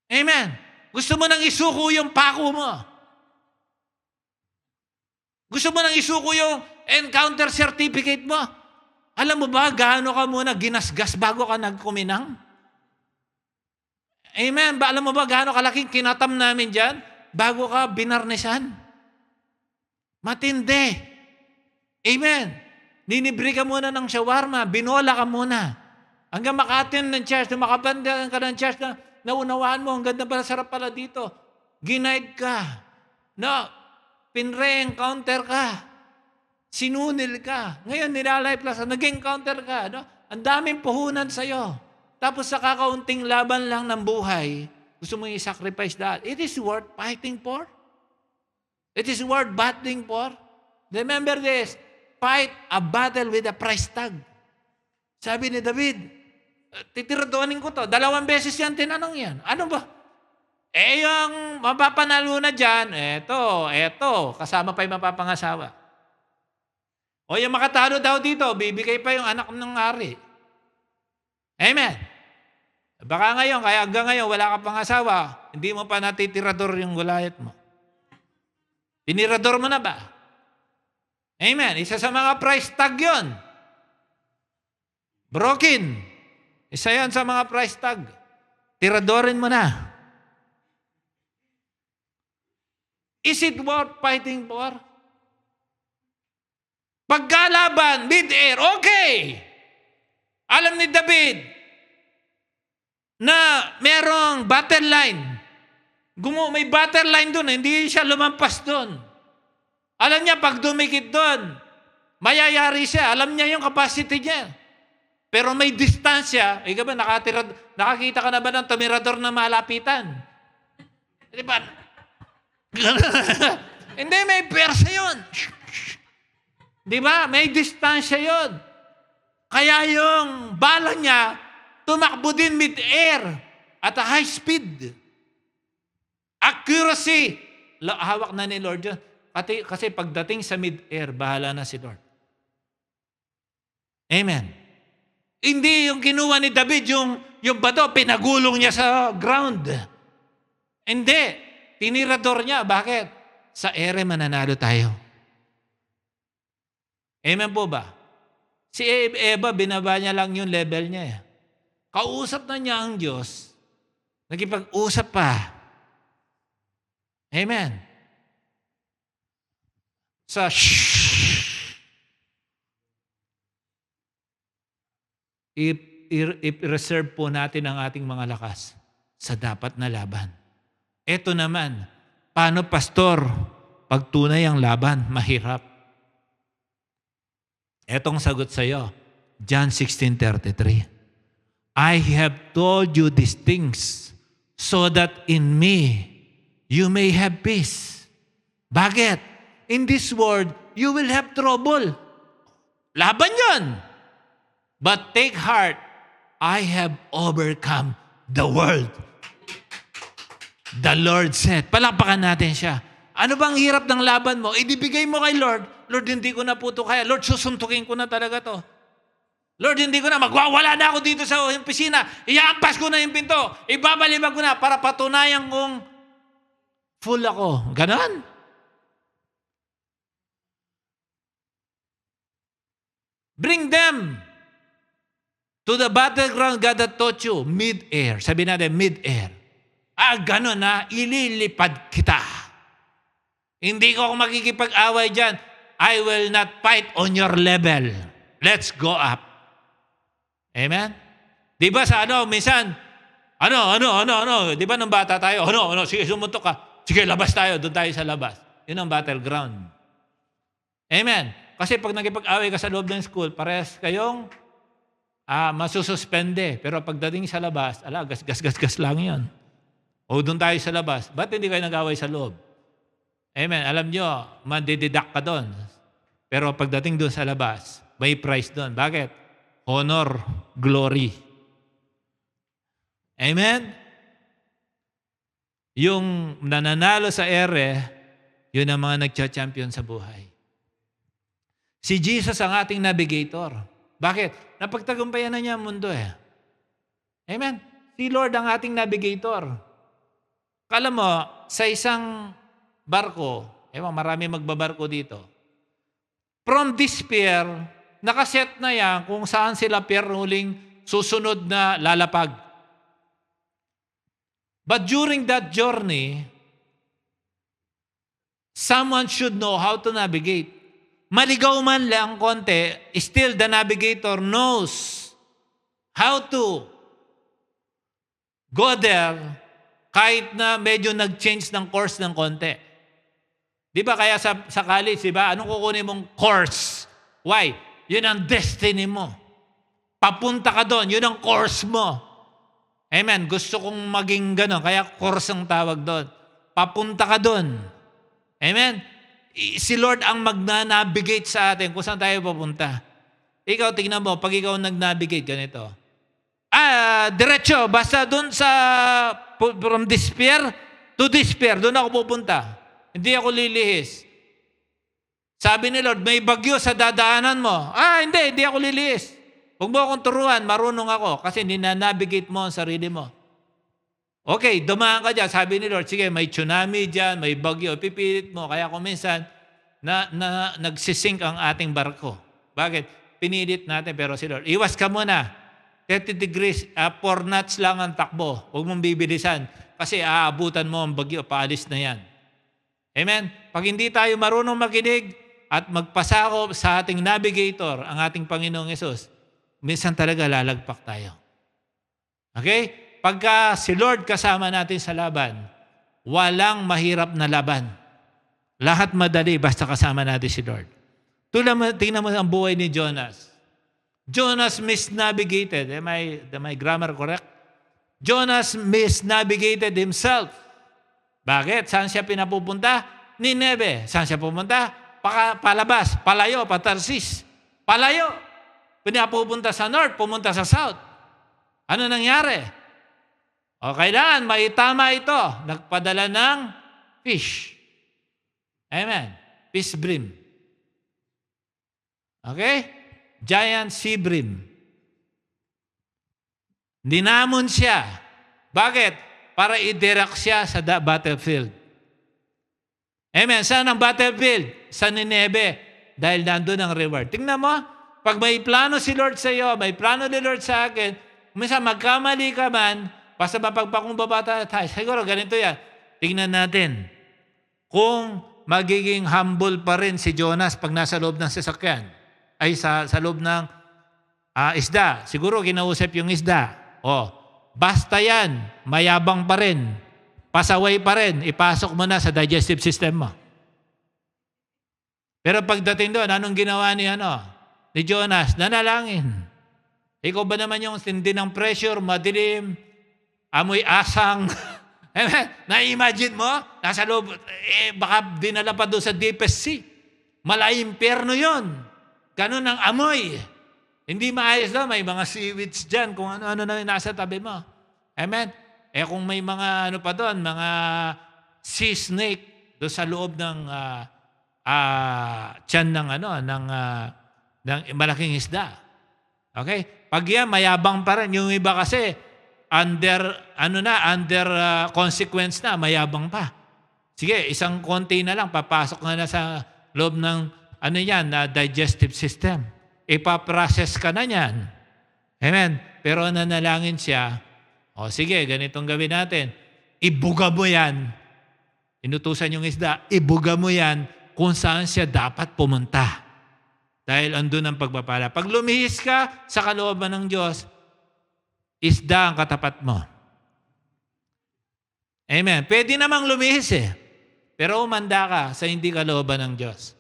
Amen. Gusto mo nang isuko yung pako mo. Gusto mo nang isuko yung encounter certificate mo. Alam mo ba, gaano ka muna ginasgas bago ka nagkuminang? Amen. Alam mo ba, gaano kalaking kinatam namin dyan bago ka binarnisan? Matindi. Amen. Ninibre ka muna ng shawarma, binola ka muna. Hanggang maka-attend ng church, makapandagan ka ng church na naunawaan mo, ang ganda pala, sarap pala dito. Ginaid ka. No, pinre-encounter ka. Sinunil ka. Ngayon, nilalay plus, nag-encounter ka. No? Ang daming puhunan sa'yo. Tapos sa kakaunting laban lang ng buhay, gusto mo i-sacrifice that. It is worth fighting for. It is worth battling for. Remember this, fight a battle with a price tag. Sabi ni David, titiraduanin ko to. 2 beses yan tinanong yan. Ano ba? Yung mapapanalo na dyan, eto, kasama pa yung mapapangasawa. O yung makatalo daw dito, bibigay pa yung anak ng ari. Amen. Baka ngayon, kaya hanggang ngayon, wala ka pang asawa, hindi mo pa natitirador yung Goliath mo. Tinirador mo na ba? Amen. Isa sa mga price tag yun. Broken. Isa yan sa mga price tag. Tiradorin mo na. Is it worth fighting for? Pagkalaban, mid-air, okay. Alam ni David na merong battle line. May battle line doon, hindi siya lumampas doon. Alam niya, pag dumikit doon, mayayari siya. Alam niya yung capacity niya. Pero may distansya. Ikaw ba, nakakita ka na ba ng tumirador na malapitan? Di ba? Hindi, may persa yun. Di ba? May distansya yun. Kaya yung bala niya, tumakbo din mid-air at a high speed. Accuracy. Hawak na ni Lord yun. Kasi pagdating sa mid-air, bahala na si Lord. Amen. Hindi yung kinuha ni David, yung bato, pinagulong niya sa ground. Hindi. Tinirador niya. Bakit? Sa ere mananalo tayo. Amen po ba? Si Eva, binaba niya lang yung level niya. Kausap na niya ang Diyos. Nagipag-usap pa. Amen. Sa i-reserve po natin ang ating mga lakas sa dapat na laban. Ito naman, paano pastor? Pag tunay ang laban, mahirap. Etong sagot sa iyo, John 16:33. I have told you these things so that in me you may have peace. Bakit? In this world, you will have trouble. Laban yun. But take heart, I have overcome the world. The Lord said. Palakpakan natin siya. Ano bang hirap ng laban mo? Ibibigay mo kay Lord. Lord, hindi ko na po ito kaya. Lord, susuntukin ko na talaga to. Lord, hindi ko na. Magwawala na ako dito sa opisina. Iampas ko na yung pinto. Ibabalibag ko na para patunayan kong full ako. Ganon. Bring them to the battleground God that taught you. Mid-air. Sabi natin, mid-air. Ganon na. Ililipad kita. Hindi ko makikipag-away dyan. I will not fight on your level. Let's go up. Amen? Di ba sa minsan, di ba nung bata tayo, sige, sumuntok ka. Sige, labas tayo, doon tayo sa labas. Yun ang battleground. Amen? Kasi pag nagipag-away ka sa loob ng school, parehas kayong masususpende. Pero pagdating sa labas, gas lang yan. O doon tayo sa labas. Ba't hindi kayo nag-away sa loob? Amen. Alam nyo, mandididak ka doon. Pero pagdating doon sa labas, may prize doon. Bakit? Honor, glory. Amen? Yung nananalo sa ere, yun ang mga nagcha-champion sa buhay. Si Jesus ang ating navigator. Bakit? Napagtagumpayan na niya ang mundo eh. Amen? Si Lord ang ating navigator. Kala mo, sa isang barko, marami magbabarko dito. From this pier, nakaset na yan kung saan sila pier huling susunod na lalapag. But during that journey, someone should know how to navigate. Maligaw man lang konti, still the navigator knows how to go there kahit na medyo nag-change ng course ng konti. Di ba kaya sa college, di ba? Anong kukunin mong course? Why? Yun ang destiny mo. Papunta ka doon, yun ang course mo. Amen. Gusto kong maging gano'n, kaya course ang tawag doon. Papunta ka doon. Amen. Si Lord ang mag-navigate sa atin kung saan tayo papunta. Ikaw, tingnan mo, pag ikaw nag-navigate, ganito. Diretso, basta doon sa, from despair to despair, doon ako pupunta. Hindi ako lilihis. Sabi ni Lord, may bagyo sa dadaanan mo. Hindi ako lilihis. Huwag mo akong turuan, marunong ako kasi ninanavigate mo ang sarili mo. Okay, dumaan ka dyan. Sabi ni Lord, sige, may tsunami dyan, may bagyo, pipilit mo. Kaya kung minsan, nagsisink ang ating barko. Bakit? Pinilit natin, pero si Lord, iwas ka muna. 30 degrees, 4 knots lang ang takbo. Huwag mong bibilisan. Kasi aabutan mo ang bagyo, paalis na yan. Amen? Pag hindi tayo marunong makinig at magpasakop sa ating navigator, ang ating Panginoong Yesus, minsan talaga lalagpak tayo. Okay? Pagka si Lord kasama natin sa laban, walang mahirap na laban. Lahat madali basta kasama natin si Lord. Tingnan mo ang buhay ni Jonas. Jonas misnavigated. Am I grammar correct? Jonas misnavigated himself. Bakit? Saan siya pinapupunta? Nineve. Saan siya pupunta? Palabas, palayo, patarsis. Palayo. Pinapupunta sa north, pumunta sa south. Ano nangyari? O kailangan maitama ito. Nagpadala ng fish. Amen. Fish bream. Okay? Giant sea bream. Dinamon siya. Bakit? Para i-direct siya sa battlefield. Amen. Saan ang battlefield? Sa Nineve. Dahil nandun ang reward. Tingnan mo, pag may plano si Lord sa iyo, may plano ni Lord sa akin, minsan magkamali ka man, basta mapagpakumbaba tayo, siguro ganito yan. Tingnan natin kung magiging humble pa rin si Jonas pag nasa loob ng sasakyan. Ay sa loob ng isda. Siguro kinausap yung isda. Basta yan, mayabang pa rin. Pasaway pa rin, ipasok mo na sa digestive system mo. Pero pagdating doon, anong ginawa ni Jonas? Nanalangin. Ikaw ba naman yung tindi ng pressure, madilim, amoy asang? Na-imagine mo? Nasa loob, baka dinala pa doon sa deepest sea. Impyerno yun. Ganun ang amoy. Hindi maayos daw, may mga seaweeds dyan, kung ano-ano na nasa tabi mo. Amen? Kung may mga pa doon, mga sea snake doon sa loob ng tiyan ng malaking isda. Okay? Pag yan, mayabang pa rin. Yung iba kasi, under consequence na, mayabang pa. Sige, isang konti na lang, papasok na sa loob ng digestive system. Ipaprocess ka na niyan. Amen. Pero nanalangin siya, sige, ganitong gawin natin. Ibuga mo yan. Inutusan yung isda, ibuga mo yan kung saan siya dapat pumunta. Dahil andun ang pagpapala. Pag lumihis ka sa kalooban ng Diyos, isda ang katapat mo. Amen. Pwede namang lumihis pero umanda ka sa hindi kalooban ng Diyos.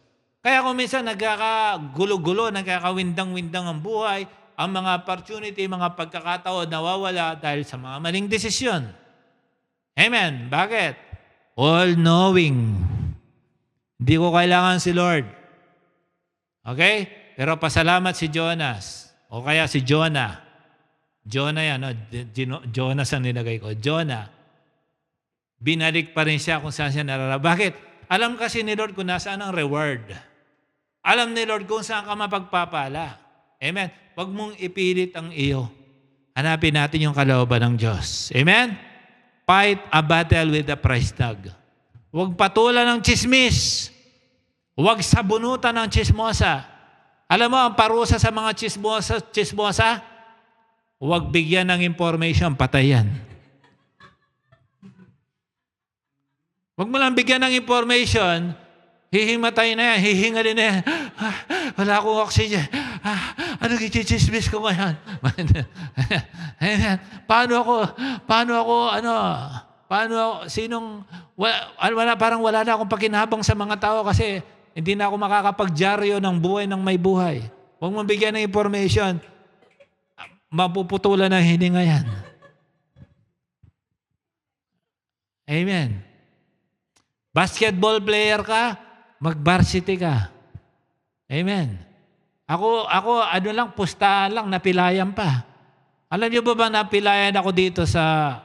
Kaya kung minsan nagkakagulo-gulo, nagkakawindang-windang ang buhay, ang mga opportunity, mga pagkakataon nawawala dahil sa mga maling desisyon. Amen. Bakit? All-knowing. Hindi ko kailangan si Lord. Okay? Pero pasalamat si Jonas. O kaya si Jonah. Jonah yan. Jonas ang nilagay ko. Jonah. Binalik pa rin siya kung saan siya narara. Bakit? Alam kasi ni Lord kung nasaan ang reward. Alam ni Lord kung saan ka mapagpapala. Amen. Huwag mong ipilit ang iyo. Hanapin natin yung kalooban ng Diyos. Amen? Fight a battle with the price tag. Huwag patulan ng chismis. Huwag sabunutan ng chismosa. Alam mo, ang parusa sa mga chismosa, huwag bigyan ng information, patayan. Huwag mo lang bigyan ng information, hihimatay na yan, hihingalin na yan. Wala akong oxygen. Ano kichismis ko ngayon? Parang wala na akong pakinabang sa mga tao kasi hindi na ako makakapagdyaryo ng buhay ng may buhay. Huwag mo bigyan ng information, mapuputulan ng hininga yan. Amen. Basketball player ka, mag-varsity ka. Amen. Ako, ano lang, pustahan lang, napilayan pa. Alam niyo ba napilayan ako dito sa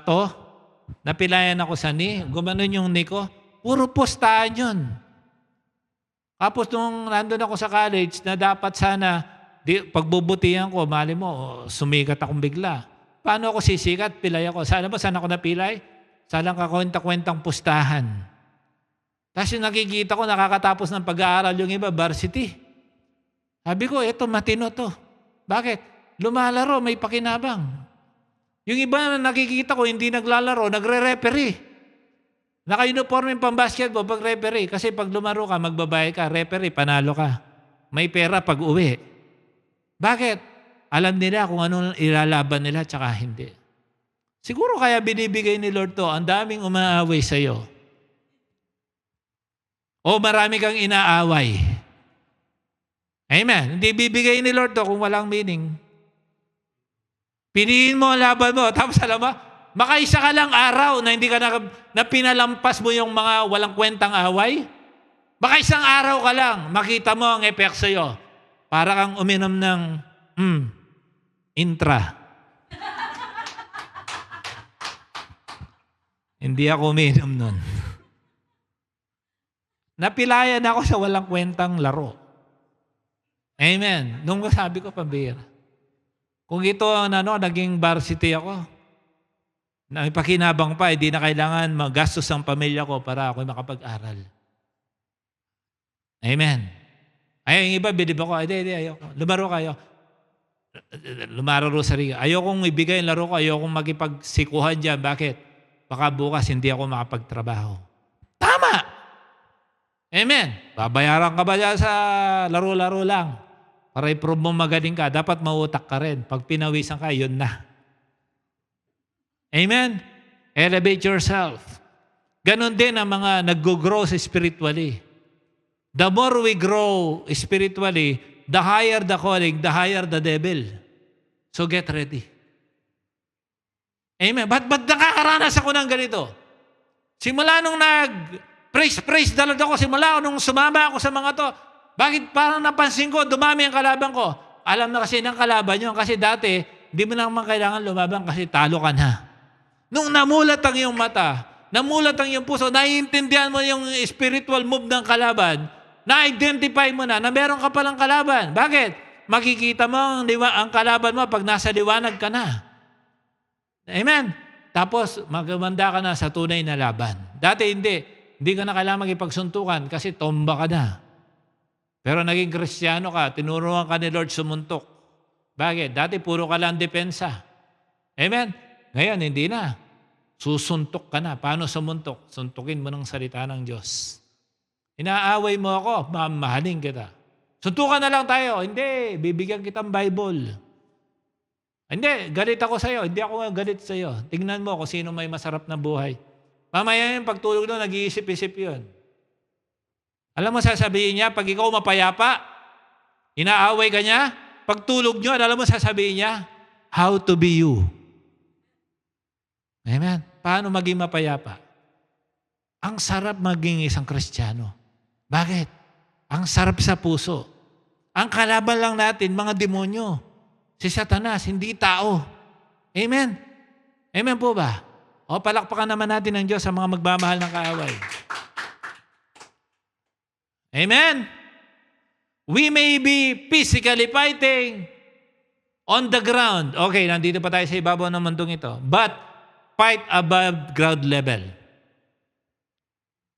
to? Napilayan ako sa gumanon yung ko. Puro pustahan yun. Tapos nung nandun ako sa college na dapat sana, pagbubutihan ko, mali mo, sumikat akong bigla. Paano ako sisikat? Pilay ako. Sana ako napilay? Sana kakwenta-kwentang pustahan. Tapos yung nakikita ko, nakakatapos ng pag-aaral yung iba, varsity. Sabi ko, eto, matino to. Bakit? Lumalaro, may pakinabang. Yung iba na nakikita ko, hindi naglalaro, nagre-referee. Naka-uniform yung pang-basketball pag referee. Kasi pag lumaro ka, magbabayad ka, referee, panalo ka. May pera pag uwi. Bakit? Alam nila kung ano ilalaban nila tsaka hindi. Siguro kaya binibigay ni Lord to, ang daming umaaway sa iyo. O marami kang inaaway. Amen. Hindi bibigay ni Lord to kung walang meaning. Piniin mo ang laban mo. Tapos alam mo, makaisa ka lang araw na hindi ka na pinalampas mo yung mga walang kwentang away. Baka isang araw ka lang, makita mo ang effect sa'yo. Para kang uminom ng intra. Hindi ako uminom nun. Napilayan ako sa walang kwentang laro. Amen. Nung sabi ko, pambira. Kung ito naging varsity ako, na ipakinabang pa, hindi na kailangan magastos ang pamilya ko para ako makapag-aral. Amen. Ay, yung iba, bilib ako, hindi, ayoko. Lumaro kayo. Lumaro sa ring. Ayokong ibigay ang laro ko, ayokong makipagsikuhan dyan. Bakit? Baka bukas hindi ako makapagtrabaho. Tama! Amen. Babayaran ka ba dyan sa laro-laro lang? Para i-prove mo magaling ka, dapat mautak ka rin. Pag pinawisan ka, yun na. Amen? Elevate yourself. Ganon din ang mga nag-grow spiritually. The more we grow spiritually, the higher the calling, the higher the devil. So get ready. Amen. Ba't nakakaranas ako ng ganito? Simula nung praise the Lord ako, simula nung sumama ako sa mga to, bakit parang napansin ko, dumami ang kalaban ko? Alam na kasi ng kalaban yun. Kasi dati, hindi mo naman kailangan lumaban kasi talo ka na. Nung namulat ang iyong mata, namulat ang iyong puso, naiintindihan mo yung spiritual move ng kalaban, na-identify mo na meron ka palang kalaban. Bakit? Makikita mo ang kalaban mo pag nasa liwanag ka na. Amen? Tapos, magmanda ka na sa tunay na laban. Dati hindi. Hindi ka na kailangan magipagsuntukan kasi tomba ka na. Pero naging Kristiyano ka, tinuruan ka ni Lord sumuntok. Bakit? Dati puro ka lang depensa. Amen? Ngayon, hindi na. Susuntok ka na. Paano sumuntok? Suntukin mo ng salita ng Diyos. Inaaway mo ako, mamahalin kita. Suntukan na lang tayo. Hindi, bibigyan kitang Bible. Hindi, galit ako sa iyo. Hindi ako galit sa iyo. Tingnan mo kung sino may masarap na buhay. Mamaya yung pagtulog doon, nag-iisip-isip yun. Alam mo sasabihin niya, pag ikaw mapayapa, inaaway ka niya, pagtulog niyo, alam mo sasabihin niya, how to be you. Amen? Paano maging mapayapa? Ang sarap maging isang Kristiyano. Bakit? Ang sarap sa puso. Ang kalaban lang natin, mga demonyo. Si Satanas, hindi tao. Amen? Amen po ba? O palakpakan naman natin ng Diyos sa mga magmamahal ng kaaway. Amen? We may be physically fighting on the ground. Okay, nandito pa tayo sa ibabaw ng mundong ito. But fight above ground level.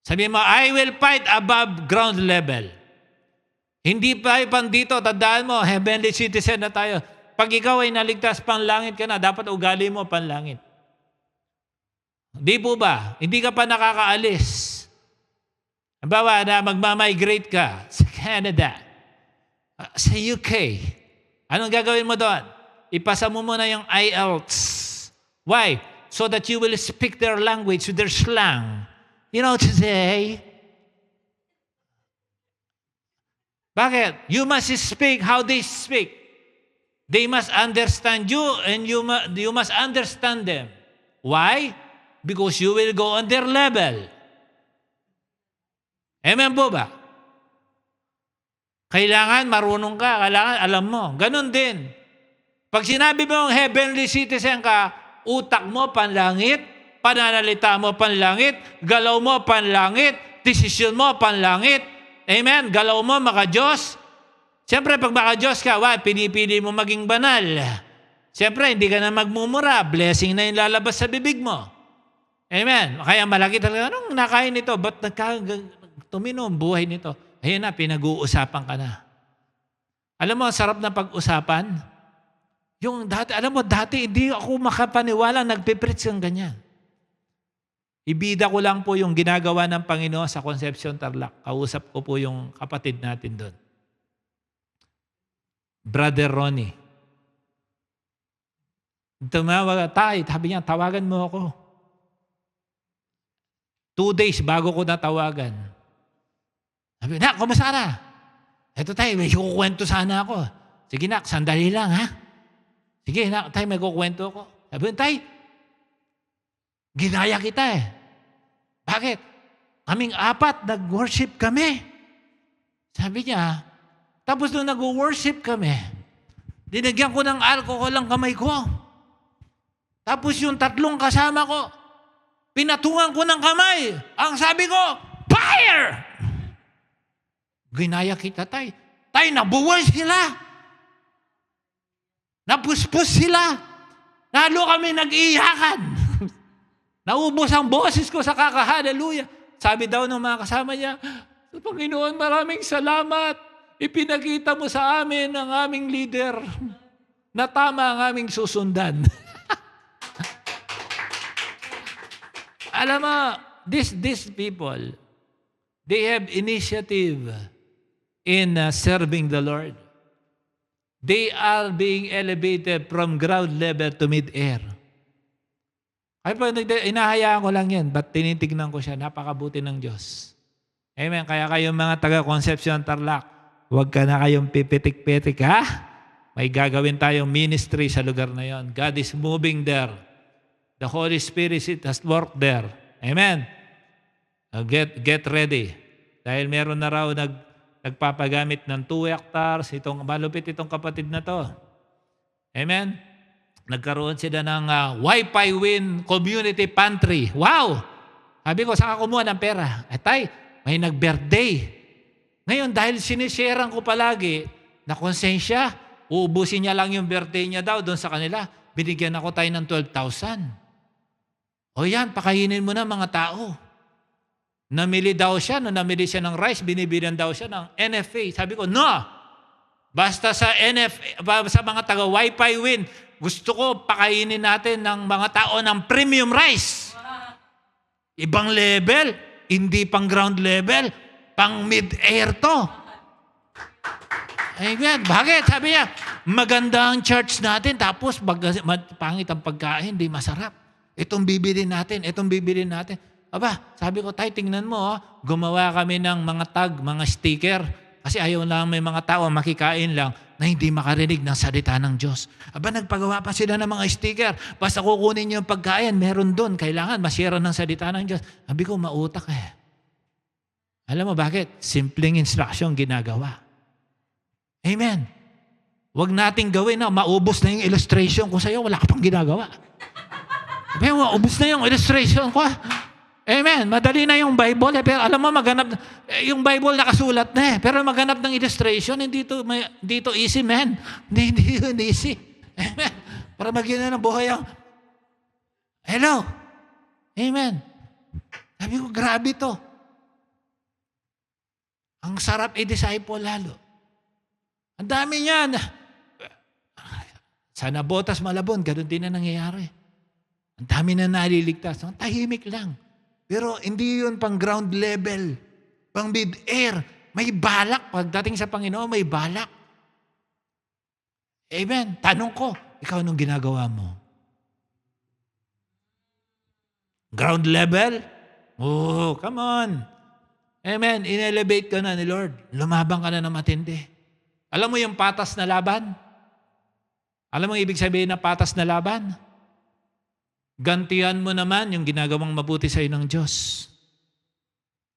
Sabihin mo, I will fight above ground level. Hindi pa dito, tandaan mo, heavenly citizen na tayo. Pag ikaw ay naligtas panlangit ka na, dapat ugali mo panlangit. Di po ba? Hindi ka pa nakakaalis. Halimbawa na magmamigrate ka sa Canada, sa UK. Anong gagawin mo doon? Ipasa mo muna yung IELTS. Why? So that you will speak their language with their slang. You know today? Bakit? You must speak how they speak. They must understand you and you must understand them. Why? Because you will go on their level. Amen po ba? Kailangan marunong ka, kailangan alam mo. Ganon din. Pag sinabi mo heavenly citizen ka, utak mo panlangit, pananalita mo panlangit, galaw mo panlangit, desisyon mo panlangit. Amen? Galaw mo maka-Diyos. Siyempre, pag maka-Diyos ka, pinipili mo maging banal. Siyempre, hindi ka na magmumura. Blessing na yung lalabas sa bibig mo. Amen? Kaya malaki talaga, anong nakain nito? Ba't tuminom buhay nito? Ayun na, pinag-uusapan ka na. Alam mo, sarap na pag-usapan. Yung dati, alam mo, dati hindi ako makapaniwala nagpipreach ng ganyan. Ibida ko lang po yung ginagawa ng Panginoon sa Concepcion Tarlac. Kausap ko po yung kapatid natin doon. Brother Ronnie. Tumawag, sabi niya, tawagan mo ako. 2 days bago ko natawagan. Sabi, nak, kumusta na? Eto tayo, may kukwento sana ako. Sige nak, sandali lang ha. Sige nak, tayo may kukwento ako. Sabi, tay, ginaya kita eh. Bakit? Kaming 4, nag-worship kami. Sabi niya, tapos nung nag-worship kami, dinagyan ko ng alcohol ang kamay ko. Tapos yung 3 kasama ko, pinatungan ko ng kamay. Ang sabi ko, fire! Ginaya kita, tay. Tay, nabuwal sila. Napuspos sila. Lalo kami nag-iyakan. Naubos ang boses ko sa kaka-hallelujah. Sabi daw ng mga kasama niya, Panginoon, maraming salamat. Ipinakita mo sa amin ang aming leader na tama ang aming susundan. Alam mo, these people, they have initiative in serving the Lord. They are being elevated from ground level to mid-air. Ay po, inahayaan ko lang yan, but tinitignan ko siya, napakabuti ng Diyos. Amen. Kaya kayong mga taga-Concepcion Tarlac, huwag ka na kayong pipitik-pitik, ha? May gagawin tayong ministry sa lugar na yon. God is moving there. The Holy Spirit has worked there. Amen. Get ready. Dahil meron na raw nagpapagamit ng 2 hectares. Malupit itong kapatid na to. Amen. Nagkaroon sila ng Wi-Fi Win Community Pantry. Wow! Sabi ko, saan ka kumuha ng pera? Tay, may nag-birthday. Ngayon, dahil sinisharean ko palagi na konsensya, uubusin niya lang yung birthday niya daw doon sa kanila. Binigyan ako tayo ng 12,000. O yan, pakainin mo na mga tao. Namili daw siya, nung namili siya ng rice, binibilan daw siya ng NFA. Sabi ko, no! Basta sa NFA, sa mga taga-Wi-Fi Win, gusto ko pakainin natin ng mga tao ng premium rice. Ibang level, hindi pang ground level, pang mid-air to. Amen. Bakit? Sabi niya, maganda ang church natin, tapos pangit ang pagkain, hindi masarap. Itong bibilin natin, itong bibilin natin. Aba, sabi ko, tay, tingnan mo, gumawa kami ng mga tag, mga sticker, kasi ayaw lang may mga tao makikain lang na hindi makarinig ng salita ng Diyos. Aba, nagpagawa pa sila ng mga sticker. Basta kukunin niyo yung pagkain, meron doon. Kailangan masira ng salita ng Diyos. Sabi ko, mautak eh. Alam mo bakit? Simpleng instruction ginagawa. Amen. Huwag nating gawin na maubos na yung illustration ko sa iyo, wala ka pang ginagawa. Sabi mo, ubos na yung illustration ko. Amen. Madali na yung Bible. Pero alam mo, yung Bible nakasulat na eh. Pero maghanap ng illustration, hindi to easy, man. Hindi easy. Amen. Para magyan na ng buhay ang, hello. Amen. Sabi ko, grabe to. Ang sarap i-disciple lalo. Ang dami niyan. Sa Nabotas, Malabon, ganun din na nangyayari. Ang dami na naliligtas. Tahimik lang. Pero hindi yun pang ground level. Pang mid-air. May balak. Pagdating sa Panginoon, may balak. Amen. Tanong ko, ikaw anong ginagawa mo? Ground level? Oh, come on. Amen. In-elevate ka na ni Lord. Lumabang ka na ng matindi. Alam mo yung patas na laban? Alam mo ibig sabihin na patas na laban? Gantihan mo naman yung ginagawang mabuti sa iyo ng Diyos.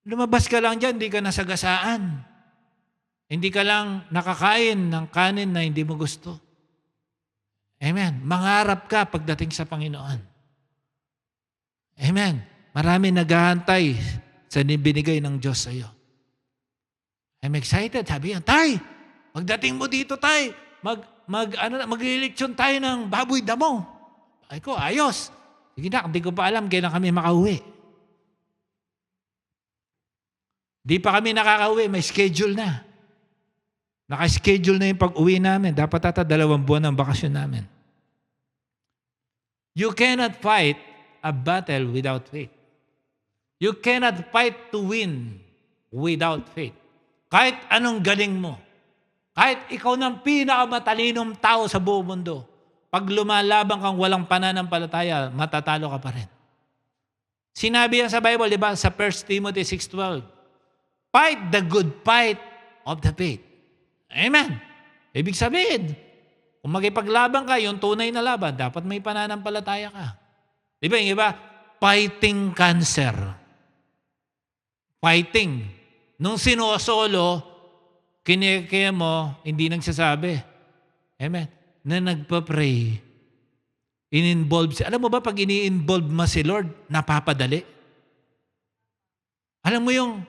Lumabas ka lang dyan, hindi ka nasagasaan. Hindi ka lang nakakain ng kanin na hindi mo gusto. Amen. Mangarap ka pagdating sa Panginoon. Amen. Marami naghahantay sa binigay ng Diyos sa iyo. I'm excited. Sabi niya, Tay, pagdating mo dito, Tay, maglilitsyon tayo ng baboy damo. Ay ko, ayos. Sige na, hindi ko pa alam kailan kami makauwi. Di pa kami nakakauwi, may schedule na. Naka-schedule na yung pag-uwi namin. Dapat ata 2 buwan ang bakasyon namin. You cannot fight a battle without faith. You cannot fight to win without faith. Kahit anong galing mo, kahit ikaw ng pinakamatalinong tao sa buong mundo, pag lumalaban kang walang pananampalataya, matatalo ka pa rin. Sinabi yan sa Bible, di ba? Sa 1 Timothy 6:12. Fight the good fight of the faith. Amen. Ibig sabihin, kung magipaglaban ka, yung tunay na laban, dapat may pananampalataya ka. Di ba yung iba? Fighting cancer. Fighting. Nung sinosolo, kinikemo, hindi nagsasabi. Amen. Na nagpa-pray. In-involve siya. Alam mo ba, pag ini-involve mo si Lord, napapadali? Alam mo yung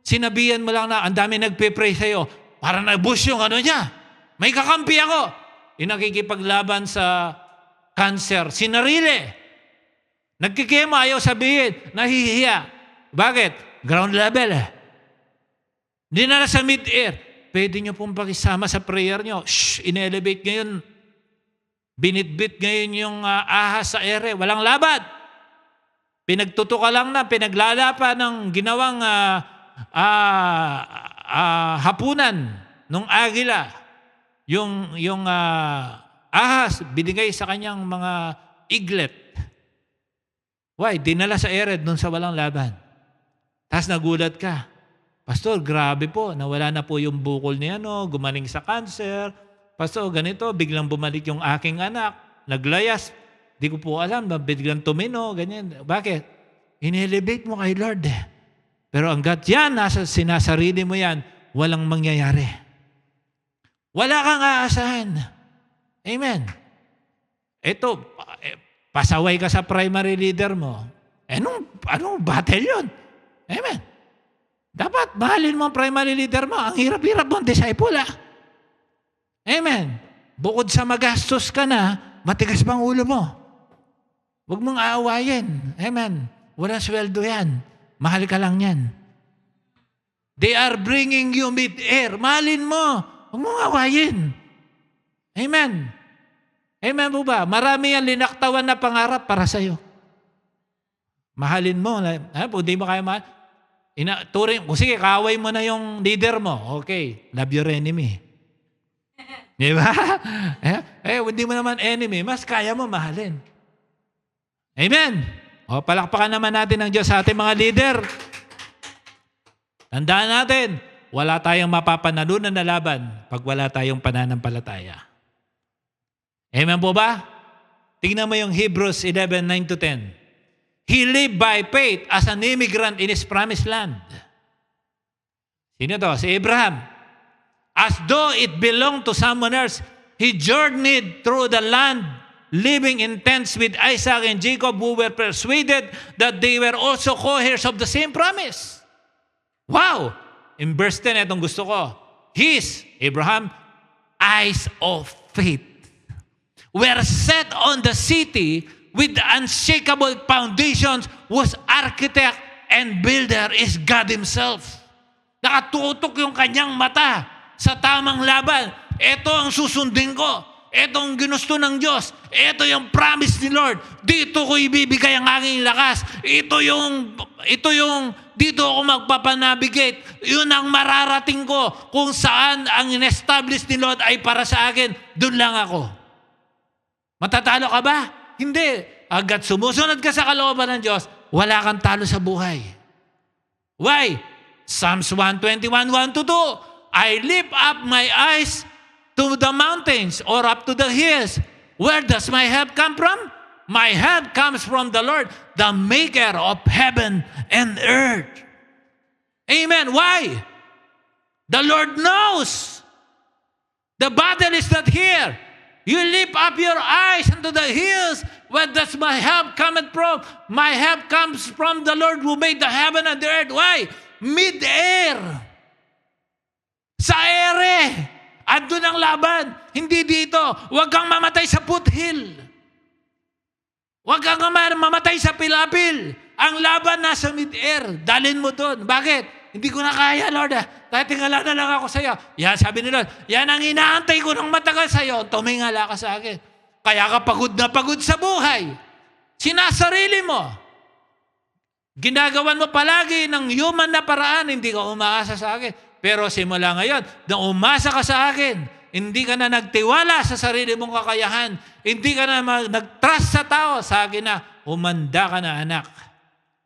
sinabihan mo lang na ang dami nagpe-pray sa'yo, para nag-boost yung ano niya. May kakampi ako. Yung nakikipaglaban sa cancer, sinarili. Nagkikema, ayaw sabihin, nahihiya. Bakit? Ground level eh. Hindi na sa mid-air. Pwede nyo pong pakisama sa prayer nyo. In-elevate ngayon. Binitbit ngayon yung ahas sa ere. Walang laban. Pinagtutuka lang na, pinaglalapa ng ginawang hapunan nung agila. Yung ahas, binigay sa kanyang mga iglet. Why? Dinala sa ere doon sa walang laban. Tapos nagulat ka. Pastor, grabe po. Nawala na po yung bukol niya, no? Gumaling sa cancer. Pastor, ganito, biglang bumalik yung aking anak. Naglayas. Di ko po alam, biglang tumino, ganyan. Bakit? In-elevate mo kay Lord eh. Pero hanggat yan, sinasarili mo yan, walang mangyayari. Wala kang aasahan. Amen. Ito, pasaway ka sa primary leader mo. Anong battle yun? Amen. Dapat mahalin mo ang primary leader mo. Ang hirap-hirap mong disciple, ah. Amen. Bukod sa magastos ka na, matigas bang ulo mo? Huwag mong aawayin. Amen. Walang sweldo yan. Mahal ka lang yan. They are bringing you mid-air. Mahalin mo. Huwag mong aawayin. Amen. Amen po ba? Marami yan linaktawan na pangarap para sa'yo. Mahalin mo. Kung di mo kaya mahal, sige, kaaway mo na yung leader mo. Okay, love your enemy. Di ba? Hindi mo naman enemy, mas kaya mo mahalin. Amen. O, palakpakan naman natin ng Diyos sa ating mga leader. Tandaan natin, wala tayong mapapanalunan na laban pag wala tayong pananampalataya. Amen po ba? Tingnan mo yung Hebrews 11:9-10. He lived by faith as an immigrant in his promised land. Sino to? Si Abraham. As though it belonged to someone else, he journeyed through the land, living in tents with Isaac and Jacob, who were persuaded that they were also co-heirs of the same promise. Wow! In verse 10, itong gusto ko. His, Abraham, eyes of faith were set on the city with the unshakable foundations, whose architect and builder is God Himself. Nakatutok yung kanyang mata sa tamang laban. Ito ang susundin ko. Ito ang ginusto ng Diyos. Ito yung promise ni Lord. Dito ko ibibigay ang aking lakas. Ito yung dito ako magpapanavigate. Yun ang mararating ko. Kung saan ang in-establish ni Lord ay para sa akin, doon lang ako. Matatalo ka ba? Hindi. Agad sumusunod ka sa kalooban ng Diyos, wala kang talo sa buhay. Why? Psalms 121:1-2. I lift up my eyes to the mountains or up to the hills. Where does my help come from? My help comes from the Lord, the maker of heaven and earth. Amen. Why? The Lord knows. The battle is not here. You lift up your eyes unto the hills. Where does my help cometh from? My help comes from the Lord who made the heaven and the earth. Why? Mid-air. Sa ere. Andun ang laban. Hindi dito. Huwag kang mamatay sa foothill. Huwag kang mamatay sa pilapil. Ang laban nasa mid-air. Dalhin mo doon. Bakit? Hindi ko na kaya, Lord. Kahit tingala na lang ako sa iyo. Yan, sabi ni Lord, yan ang inaantay ko ng matagal sa iyo. Tumingala ka sa akin. Kaya ka pagod na pagod sa buhay. Sinasarili mo. Ginagawan mo palagi ng human na paraan. Hindi ka umaasa sa akin. Pero simula ngayon, nang umasa ka sa akin, hindi ka na nagtiwala sa sarili mong kakayahan. Hindi ka na nag-trust sa tao. Sa akin na, umanda ka na anak.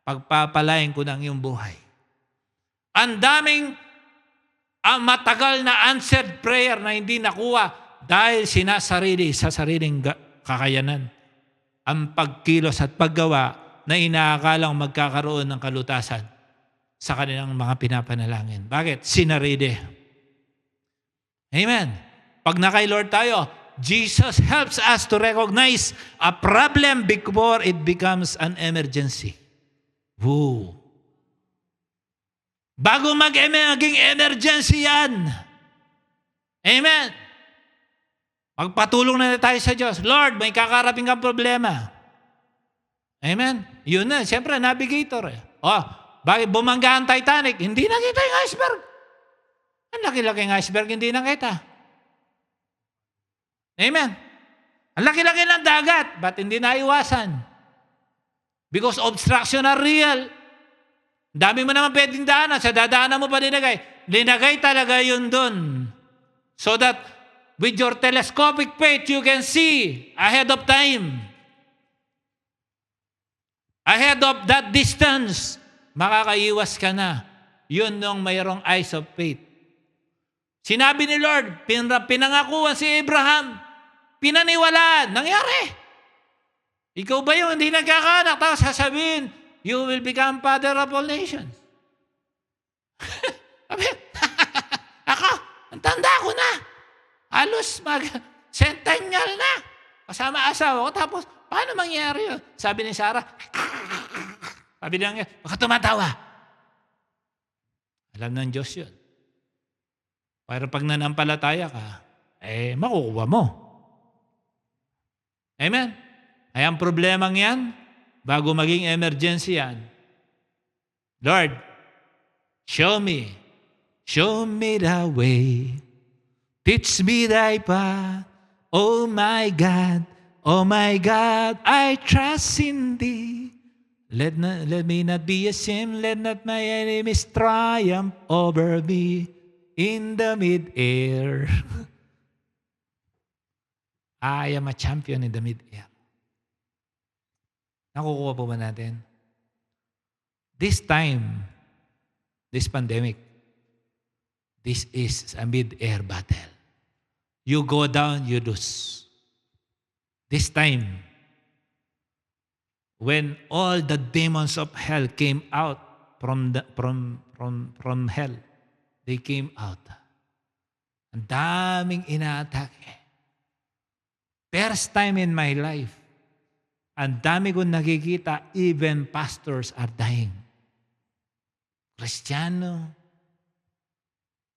Pagpapalain ko ng iyong buhay. Ang daming matagal na answered prayer na hindi nakuha dahil sinasarili sa sariling kakayanan. Ang pagkilos at paggawa na inaakalang magkakaroon ng kalutasan sa kanilang mga pinapanalangin. Bakit? Sinarili. Amen. Pag na kay Lord tayo, Jesus helps us to recognize a problem before it becomes an emergency. Woo. Bago maging emergency yan. Amen. Magpatulong na tayo sa Diyos. Lord, may kakarapin kang problema. Amen. Yun na. Siyempre, navigator. Bakit bumangga ang Titanic? Hindi nakita yung iceberg. Ang laki-laki ng iceberg, hindi nakita. Amen. Ang laki-laki ng dagat, ba't hindi naiwasan? Because obstruction are real. Dami mo naman pwedeng daanan. Sa dadaanan mo pa linagay. Linagay talaga yun dun. So that with your telescopic faith, you can see ahead of time. Ahead of that distance, makakaiwas ka na. Yun nung mayroong eyes of faith. Sinabi ni Lord, pinangakuan si Abraham, pinaniwalaan, nangyari. Ikaw ba yung hindi nagkakanak? Tapos sasabihin, you will become father of all nations. Ako, ang tanda ko na. Halos mag-centennial na. Kasama asawa ko. Tapos, paano mangyari yun? Sabi ni Sarah, sabi niya, baka tumatawa. Alam ng Diyos yun. Pero pag nanampalataya ka, makukuha mo. Amen? Ay ang problemang yan, bago maging emergency yan, Lord, show me the way. Teach me thy path. Oh my God, I trust in thee. Let me not be ashamed, let not my enemies triumph over me in the mid-air. I am a champion in the mid-air. Nakukuha po ba natin? This time, this pandemic, this is a mid-air battle. You go down, you lose. This time, when all the demons of hell came out from hell, they came out. Ang daming inaatake. First time in my life, ang dami kong nakikita, even pastors are dying. Kristiyano,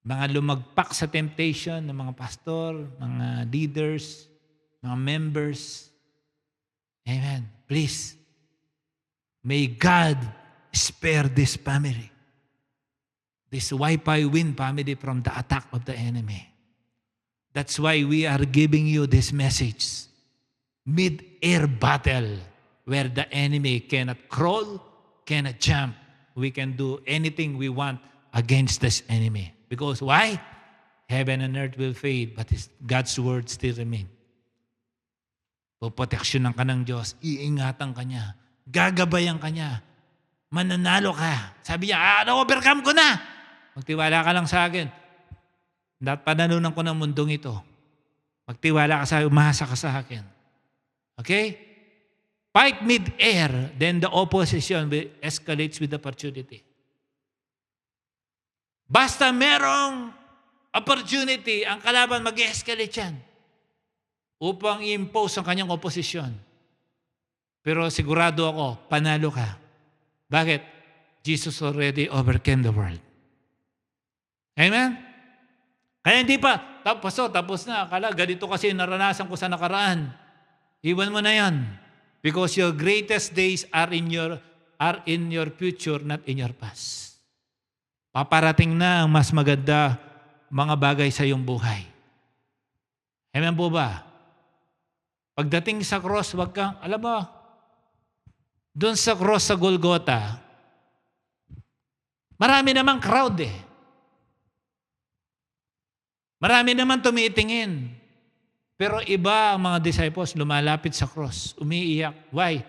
mga lumagpak sa temptation ng mga pastor, mga leaders, mga members. Amen. Please, may God spare this family, this Wi-Fi Win family from the attack of the enemy. That's why we are giving you this message. Mid-air battle where the enemy cannot crawl, cannot jump. We can do anything we want against this enemy. Because why? Heaven and earth will fade, but God's word still remain. Poproteksyonan ka ng Diyos, iingatan ka niya, gagabayan ka niya, mananalo ka. Sabi niya, na-overcome ko na. Magtiwala ka lang sa akin. Pananunan ko ng mundong ito. Magtiwala ka sa akin, umasa ka sa akin. Okay? Fight mid-air, then the opposition escalates with opportunity. Basta merong opportunity, ang kalaban mag-escalate yan upang i-impose ang kanyang oposisyon. Pero sigurado ako, panalo ka. Bakit? Jesus already overcame the world. Amen? Kaya hindi pa, tapos na. Akala, ganito kasi naranasan ko sa nakaraan. Iwan mo na yan. Because your greatest days are in your future, not in your past. Paparating na ang mas maganda mga bagay sa iyong buhay. Amen po ba? Pagdating sa cross, wag kang, alam mo, doon sa cross sa Golgotha, marami namang crowd eh. Marami naman tumitingin. Pero iba ang mga disciples lumalapit sa cross, umiiyak. Why?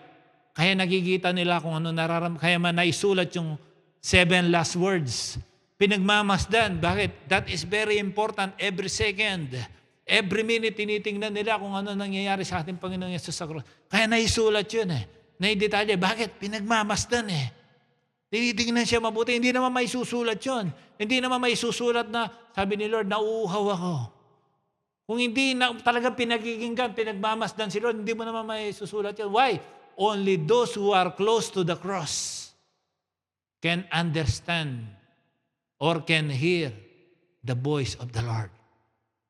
Kaya nakikita nila kung ano nararamdaman. Kaya man naisulat yung 7 last words. Pinagmamasdan. Bakit? That is very important every second. Every minute, tinitingnan nila kung ano nangyayari sa ating Panginoong Yesus sa cross. Kaya naisulat yun eh. Naidetalye. Bakit? Pinagmamasdan eh. Tinitingnan siya mabuti. Hindi naman may susulat yun. Hindi naman may susulat na, sabi ni Lord, nauuhaw ako. Kung hindi na talaga pinagkikinggan, pinagmamasdan si Lord, hindi mo naman may susulat yun. Why? Only those who are close to the cross can understand or can hear the voice of the Lord.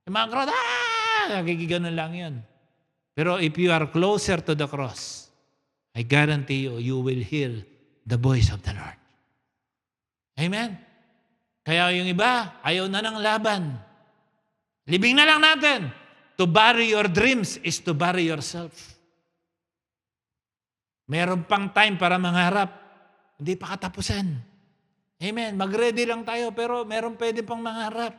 Yung mga crowd, nakikiganon lang yun. Pero if you are closer to the cross, I guarantee you, you will hear the voice of the Lord. Amen? Kaya yung iba, ayaw na ng laban. Libing na lang natin. To bury your dreams is to bury yourself. Meron pang time para mangarap. Hindi pa katapusan. Amen. Mag-ready lang tayo pero meron pwede pang mangarap.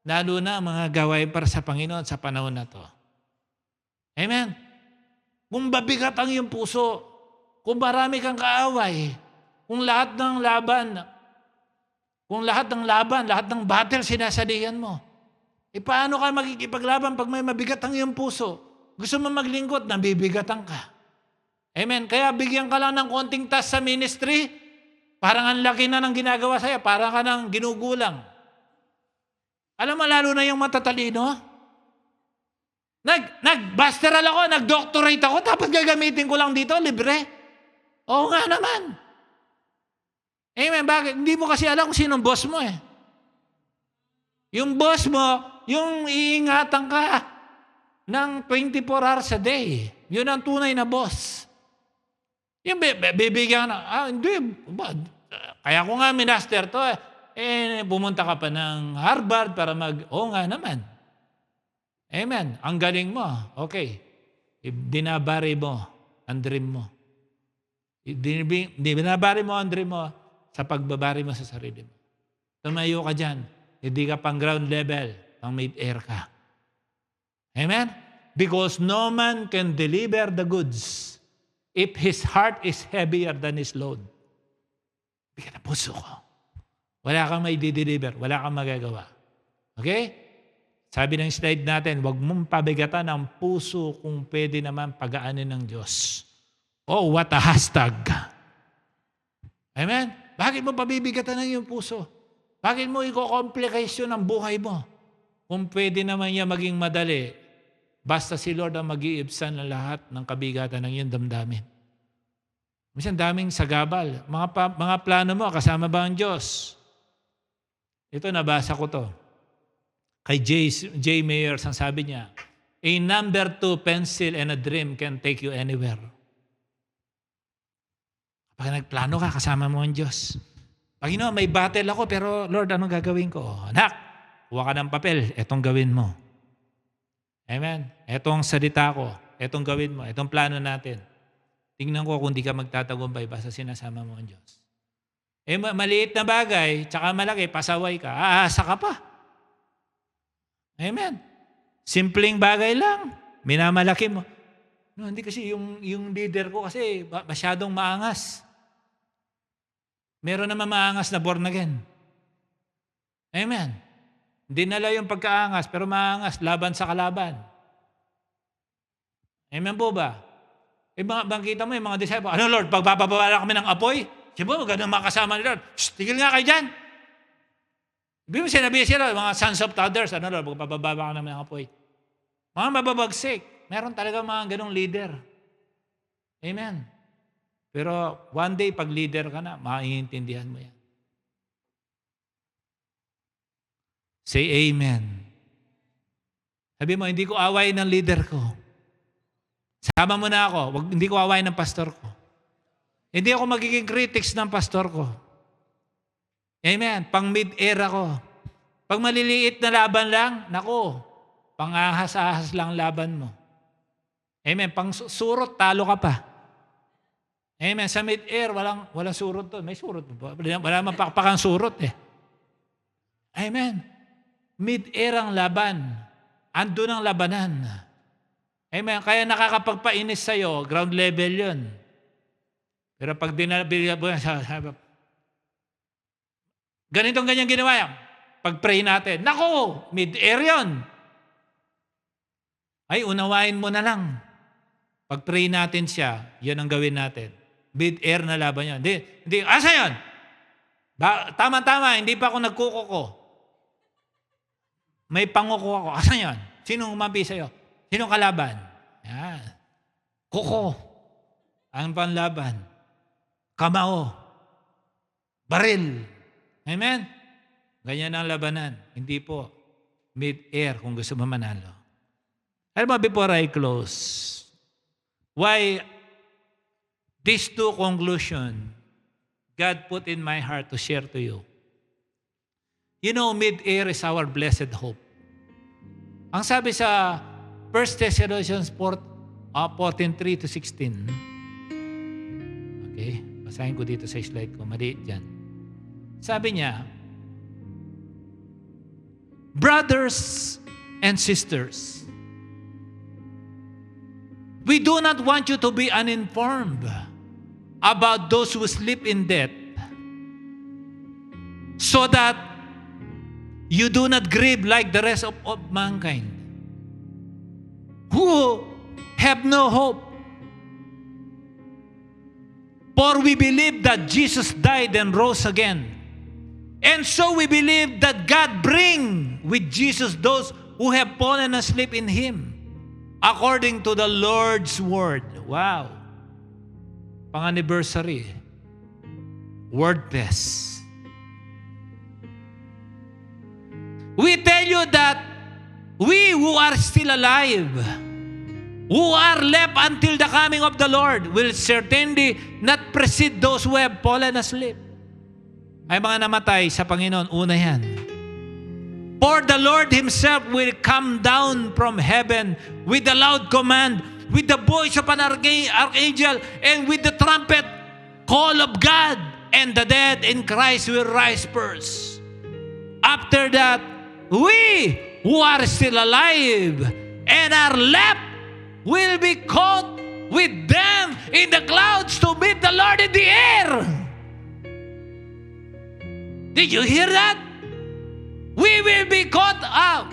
Lalo na mga gawain para sa Panginoon sa panahon na to. Amen. Kung babigat ang iyong puso, kung marami kang kaaway, kung lahat ng laban, lahat ng battle sinasalihan mo, paano ka magkikipaglaban pag may mabigat ang iyong puso? Gusto mo maglingkod, nabibigatan ka. Amen. Kaya bigyan ka lang ng konting task sa ministry, parang ang laki na ng ginagawa sa'yo, parang ka nang ginugulang. Alam mo, lalo na yung matatalino, nag-basteral ako, nag-doctorate ako, tapos gagamitin ko lang dito, libre. Oo nga naman. Amen. Bakit? Hindi mo kasi alam kung sinong boss mo eh. Yung boss mo, yung iingatan ka ng 24 hours a day. Yun ang tunay na boss. Yung bibigyan na, hindi. Kaya ko nga minaster to pumunta ka pa ng Harvard para oo nga naman. Amen. Ang galing mo. Okay. Dinabari mo ang dream mo. Dinabari mo ang dream mo sa pagbabari mo sa sarili mo. Tumayo ka dyan. Hindi ka pang ground level, pang mid-air ka. Amen? Because no man can deliver the goods if his heart is heavier than his load. Bigyan na puso ko. Wala kang may deliver, wala kang magagawa. Okay? Sabi ng slide natin, huwag mong pabigatan ang puso kung pwede naman pagaanin ng Diyos. Oh, what a hashtag. Amen? Bakit mo pabibigatan ng iyong puso? Bakit mo i-complication ang buhay mo? Kung pwede naman niya maging madali, basta si Lord ang mag-iibsan ng lahat ng kabigatan ng iyong damdamin. Minsan daming sagabal. Mga plano mo, kasama ba ang Diyos? Ito, nabasa ko to. Kay J. Mayers, ang sabi niya, a number 2 pencil and a dream can take you anywhere. Pag nagplano ka, kasama mo ang Diyos. Panginoon, may battle ako, pero Lord, anong gagawin ko? Anak, huwa ka ng papel, etong gawin mo. Amen? Etong salita ko, etong gawin mo, etong plano natin. Tingnan ko kung di ka magtatagumpay, basta sinasama mo ang Diyos. Maliit na bagay, tsaka malaki, pasaway ka, aasa ka pa. Amen? Simpleng bagay lang, minamalaki mo. No, hindi kasi yung leader ko kasi masyadong maangas. Meron naman maangas na born again. Amen. Dinala yung pagkaangas, pero maangas, laban sa kalaban. Amen po ba? Bangkita mo yung mga disciples, ano Lord, pagpapabala kami ng apoy? Siyempre, ganun makasama ni Lord. Tigil nga kayo dyan. Hindi mo sinabi sila, mga sons of others, magpapababa ka naman ng apoy. Mga mababagsik. Meron talaga mga ganong leader. Amen. Pero one day, pag leader ka na, maiintindihan mo yan. Say amen. Sabi mo, hindi ko awayin ng leader ko. Sama mo na ako. Hindi ko awayin ng pastor ko. Hindi ako magiging critics ng pastor ko. Amen. Pang mid-air ako. Pag maliliit na laban lang, nako, pang ahas-ahas lang laban mo. Amen. Pang surot, talo ka pa. Amen. Sa mid-air, walang surot doon. May surot ba? Wala mapakpakang surot eh. Amen. Mid-air ang laban. Ando ng labanan. Amen. Kaya nakakapagpainis sa'yo, ground level yun. Pero pag ganyan ginawa yan. Pag-pray natin, nako, mid-air yun. Ay, unawain mo na lang. Pag-pray natin siya, yun ang gawin natin. Mid-air na laban yun. Hindi, asa yun? Tama-tama, hindi pa ako nagkukuko. May panguko ako. Asa yun? Sinong umampi sa'yo? Sinong kalaban? Yan. Kuko. Ang panlaban. Kamao. Baril. Amen? Ganyan ang labanan. Hindi po mid-air kung gusto mo manalo. Alam mo, before I close, why these two conclusions God put in my heart to share to you. You know, mid-air is our blessed hope. Ang sabi sa 1 Thessalonians 14:3 to 16. Okay, basahin ko dito sa slide ko. Maliit dyan. Sabi niya, brothers and sisters, we do not want you to be uninformed about those who sleep in death, so that you do not grieve like the rest of mankind, who have no hope. For we believe that Jesus died and rose again. And so we believe that God bring with Jesus those who have fallen asleep in Him, according to the Lord's word. Wow. Pang-anniversary. WordPress. We tell you that we who are still alive, who are left until the coming of the Lord, will certainly not precede those who have fallen asleep. Ay mga namatay sa Panginoon, una yan. For the Lord Himself will come down from heaven with a loud command, with the voice of an archangel, and with the trumpet call of God, and the dead in Christ will rise first. After that, we who are still alive and are left will be caught with them in the clouds to meet the Lord in the air. Did you hear that? We will be caught up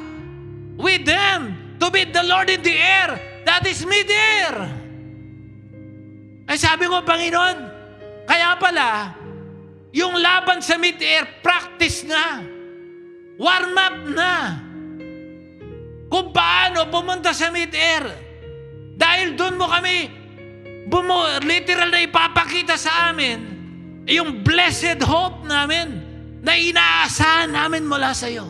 with them to meet the Lord in the air. That is mid-air. Ay sabi ko, Panginoon, kaya pala, yung laban sa mid-air, practice na. Warm up na. Kung paano pumunta sa mid-air. Dahil doon mo kami, literal na ipapakita sa amin, yung blessed hope namin, na inaasahan namin mula sa iyo.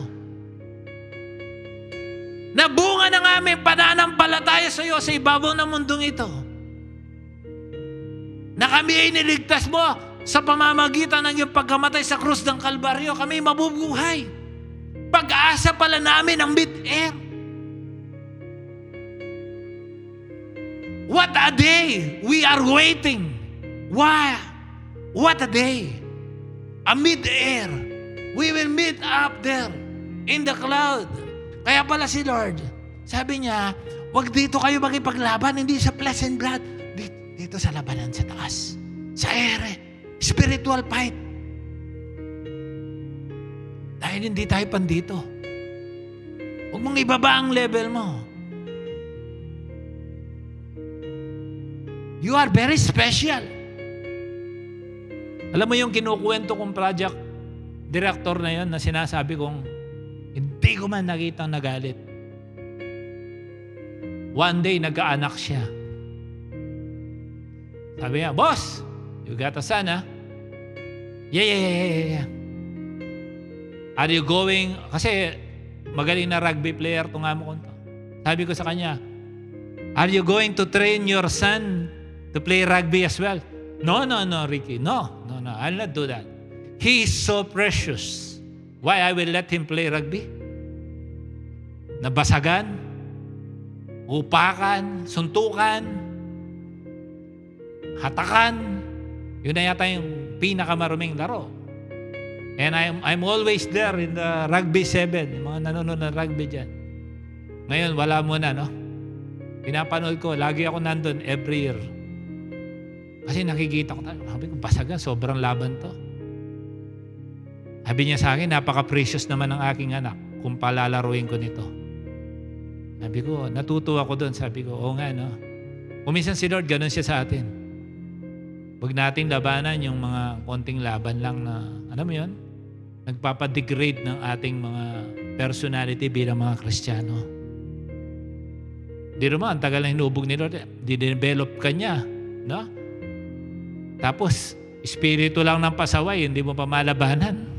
Na bunga ng aming pananampalataya sa iyo sa ibabaw ng mundong ito. Na kami ay niligtas mo sa pamamagitan ng iyong pagkamatay sa krus ng Kalbaryo. Kami mabubuhay. Pag-asa pala namin ang mid-air. What a day we are waiting. Why? What a day. A mid-air. We will meet up there in the cloud. Kaya pala si Lord, sabi niya, wag dito kayo makipaglaban, hindi sa flesh and blood. Dito sa labanan sa taas. Sa ere. Spiritual fight. Dahil hindi tayo pandito. Huwag mong ibaba ang level mo. You are very special. Alam mo yung kinukwento kong project director na yon na sinasabi kong hindi ko man nakitang nagalit. One day, nagkaanak siya. Sabi niya, "Boss, you got a son, ha?" Yeah. Are you going? Kasi magaling na rugby player itong amo ko to. Sabi ko sa kanya, "Are you going to train your son to play rugby as well?" No, Ricky. No. I'll not do that. He is so precious. Why I will let him play rugby? Nabasagan, upakan, suntukan, hatakan. Yun na yata yung pinakamaruming laro. And I'm always there in the rugby 7. Mga nanonood ng rugby dyan. Ngayon, wala muna, no? Pinapanood ko, lagi ako nandun every year. Kasi nakikita ko, sabi ko, basagan, sobrang laban to. Sabi niya sa akin, napaka-precious naman ng aking anak kung palalaruin ko nito. Sabi ko, natutuwa ko doon. Sabi ko, oo nga, no? Kuminsan si Lord, ganun siya sa atin. Huwag nating labanan yung mga konting laban lang na, alam mo yun? Nagpapadegrade ng ating mga personality bilang mga Kristiyano. Di naman, ang tagal na hinubog ni Lord, di-develop ka niya, no? Tapos, espiritu lang ng pasaway, hindi mo pa malabanan.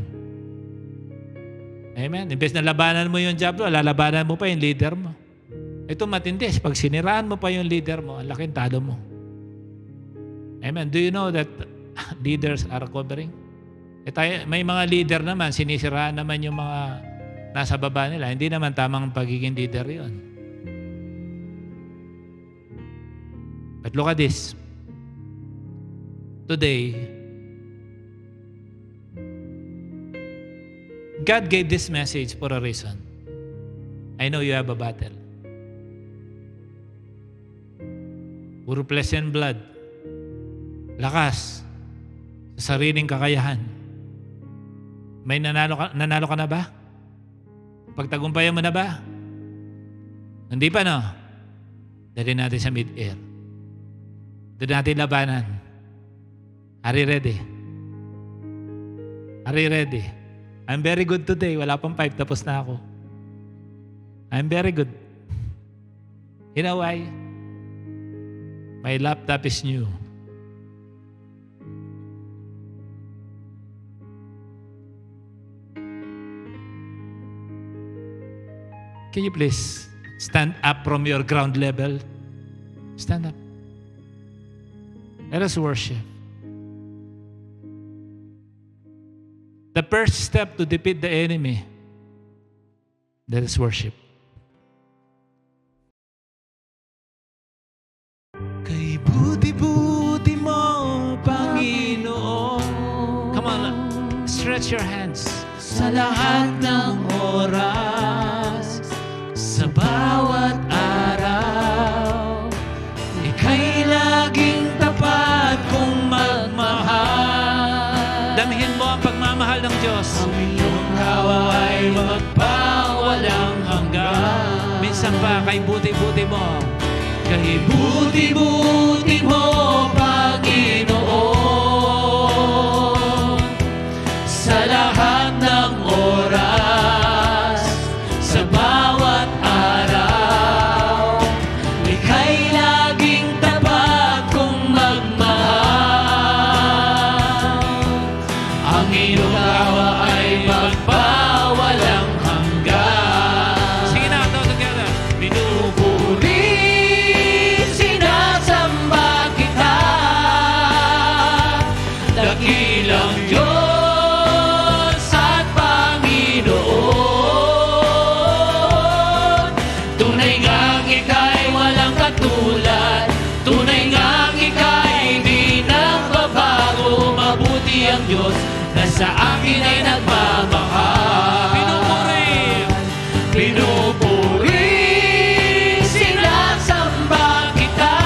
Amen? Imbes na labanan mo yung diablo, lalabanan mo pa yung leader mo. Ito matindi. Pag siniraan mo pa yung leader mo, ang laking talo mo. Amen? Do you know that leaders are covering? May mga leader naman, sinisiraan naman yung mga nasa baba nila. Hindi naman tamang pagiging leader yun. But look at this. Today, God gave this message for a reason. I know you have a battle. Puro flesh and blood. Lakas. Sa sariling kakayahan. May nanalo ka na ba? Pagtagumpayan mo na ba? Hindi pa, no? Dali natin sa mid-air. Doon natin labanan. Are you ready? Are you ready? I'm very good today. Wala pang 5, tapos na ako. I'm very good. You know why? My laptop is new. Can you please stand up from your ground level? Stand up. Let us worship. The first step to defeat the enemy, that is worship. Kay buti-buti mo, Panginoon. Come on, stretch your hands. Sa lahat ng oras, sa bawat araw, ika'y laging tapat kong magmahal. Damihin mo ang pagmamahal ng Diyos. Ang iyong hawa ay magpawalang hanggan. Minsan pa, kay buti-buti mo. Kay buti-buti mo, Panginoon. Sa lahat ng oras, sa bawat araw, ika'y laging tapat kong magmahal. Ang iyong awa ay magpawalang hanggan. Sige na, ito together. Pinupuri, sinasamba kita, dakilang Diyos at Panginoon. Tunay ngang ika'y walang katulad, tunay ngang ika'y di nagbabago. Mabuti ang Diyos na sa akin ay nagmamahal. Pinupuri, sinasamba kita,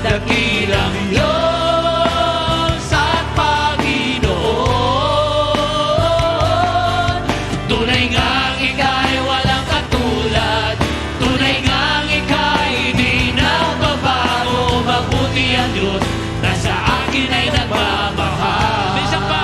dakilang Diyos at Panginoon. Tunay ngang ika'y walang katulad, tunay ngang ika'y di nagbabago. Mabuti ang Diyos na sa akin ay nagmamahal. Minsan pa,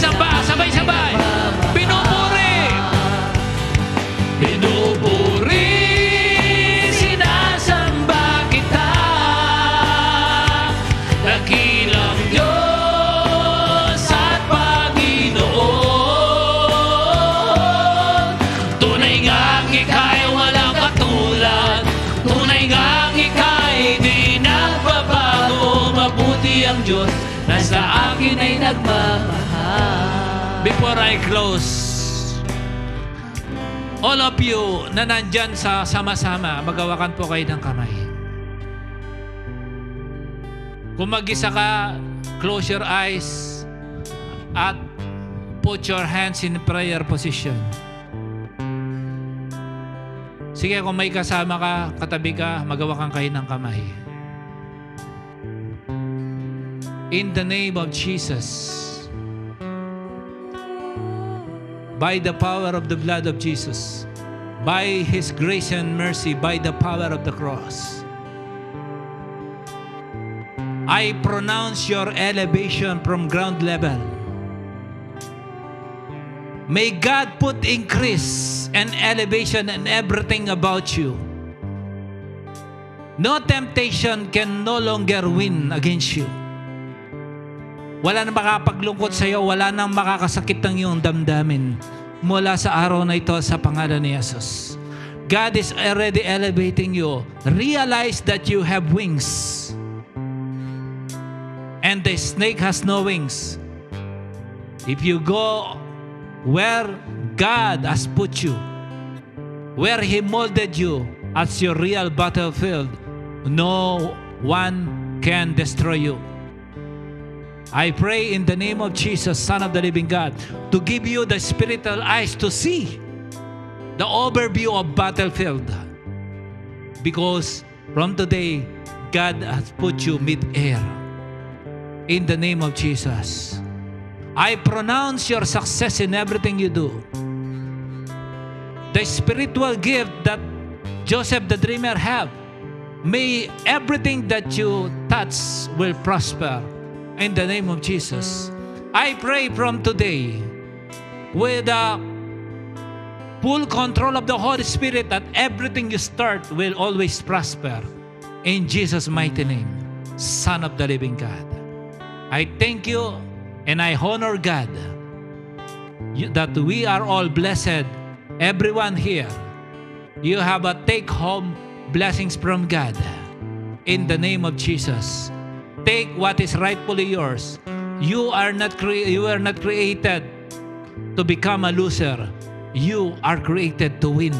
sinasamba, sabay-sabay. Pinupuri. Pinupuri, sinasamba kita. Dakilang Diyos at Panginoon. Tunay ngang ika'y walang katulad. Tunay ngang ika'y di nagbabago. Mabuti ang Diyos na sa akin ay nagmamahal. Before I close, all of you na nandyan sa sama-sama, magawakan po kayo ng kamay. Kung mag-isa ka, close your eyes at put your hands in prayer position. Sige, kung may kasama ka, katabi ka, magawakan kayo ng kamay. In the name of Jesus, by the power of the blood of Jesus, by His grace and mercy, by the power of the cross, I pronounce your elevation from ground level. May God put increase and elevation in everything about you. No temptation can no longer win against you. Wala nang makapaglungkot sa iyo, wala nang makakasakit ng iyong damdamin mula sa araw na ito sa pangalan ni Jesus. God is already elevating you. Realize that you have wings. And the snake has no wings. If you go where God has put you, where He molded you as your real battlefield, no one can destroy you. I pray in the name of Jesus, Son of the living God, to give you the spiritual eyes to see the overview of battlefield. Because from today, God has put you mid-air. In the name of Jesus, I pronounce your success in everything you do. The spiritual gift that Joseph the dreamer have, may everything that you touch will prosper. In the name of Jesus, I pray from today with the full control of the Holy Spirit that everything you start will always prosper. In Jesus' mighty name, Son of the living God. I thank you and I honor God that we are all blessed. Everyone here, you have a take-home blessings from God. In the name of Jesus. Take what is rightfully yours. You are not created to become a loser. You are created to win.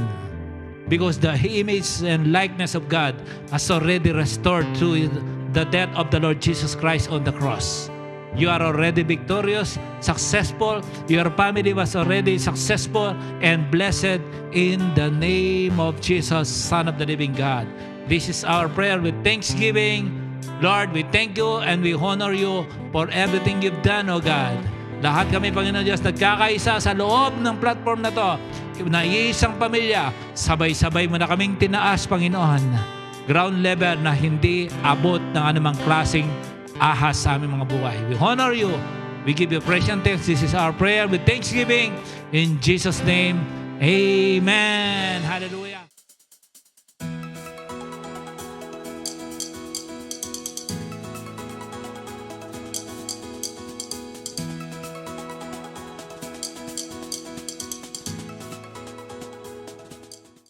Because the image and likeness of God has already restored through the death of the Lord Jesus Christ on the cross. You are already victorious, successful. Your family was already successful and blessed in the name of Jesus, Son of the living God. This is our prayer with thanksgiving. Lord, we thank you and we honor you for everything you've done, O God. Lahat kami, Panginoon Diyos, nagkakaisa sa loob ng platform na to. Na iisang pamilya, sabay-sabay mo na kaming tinaas, Panginoon. Ground level na hindi abot ng anumang klaseng ahas sa aming mga buhay. We honor you. We give you praise and thanks. This is our prayer with thanksgiving. In Jesus' name, amen. Hallelujah.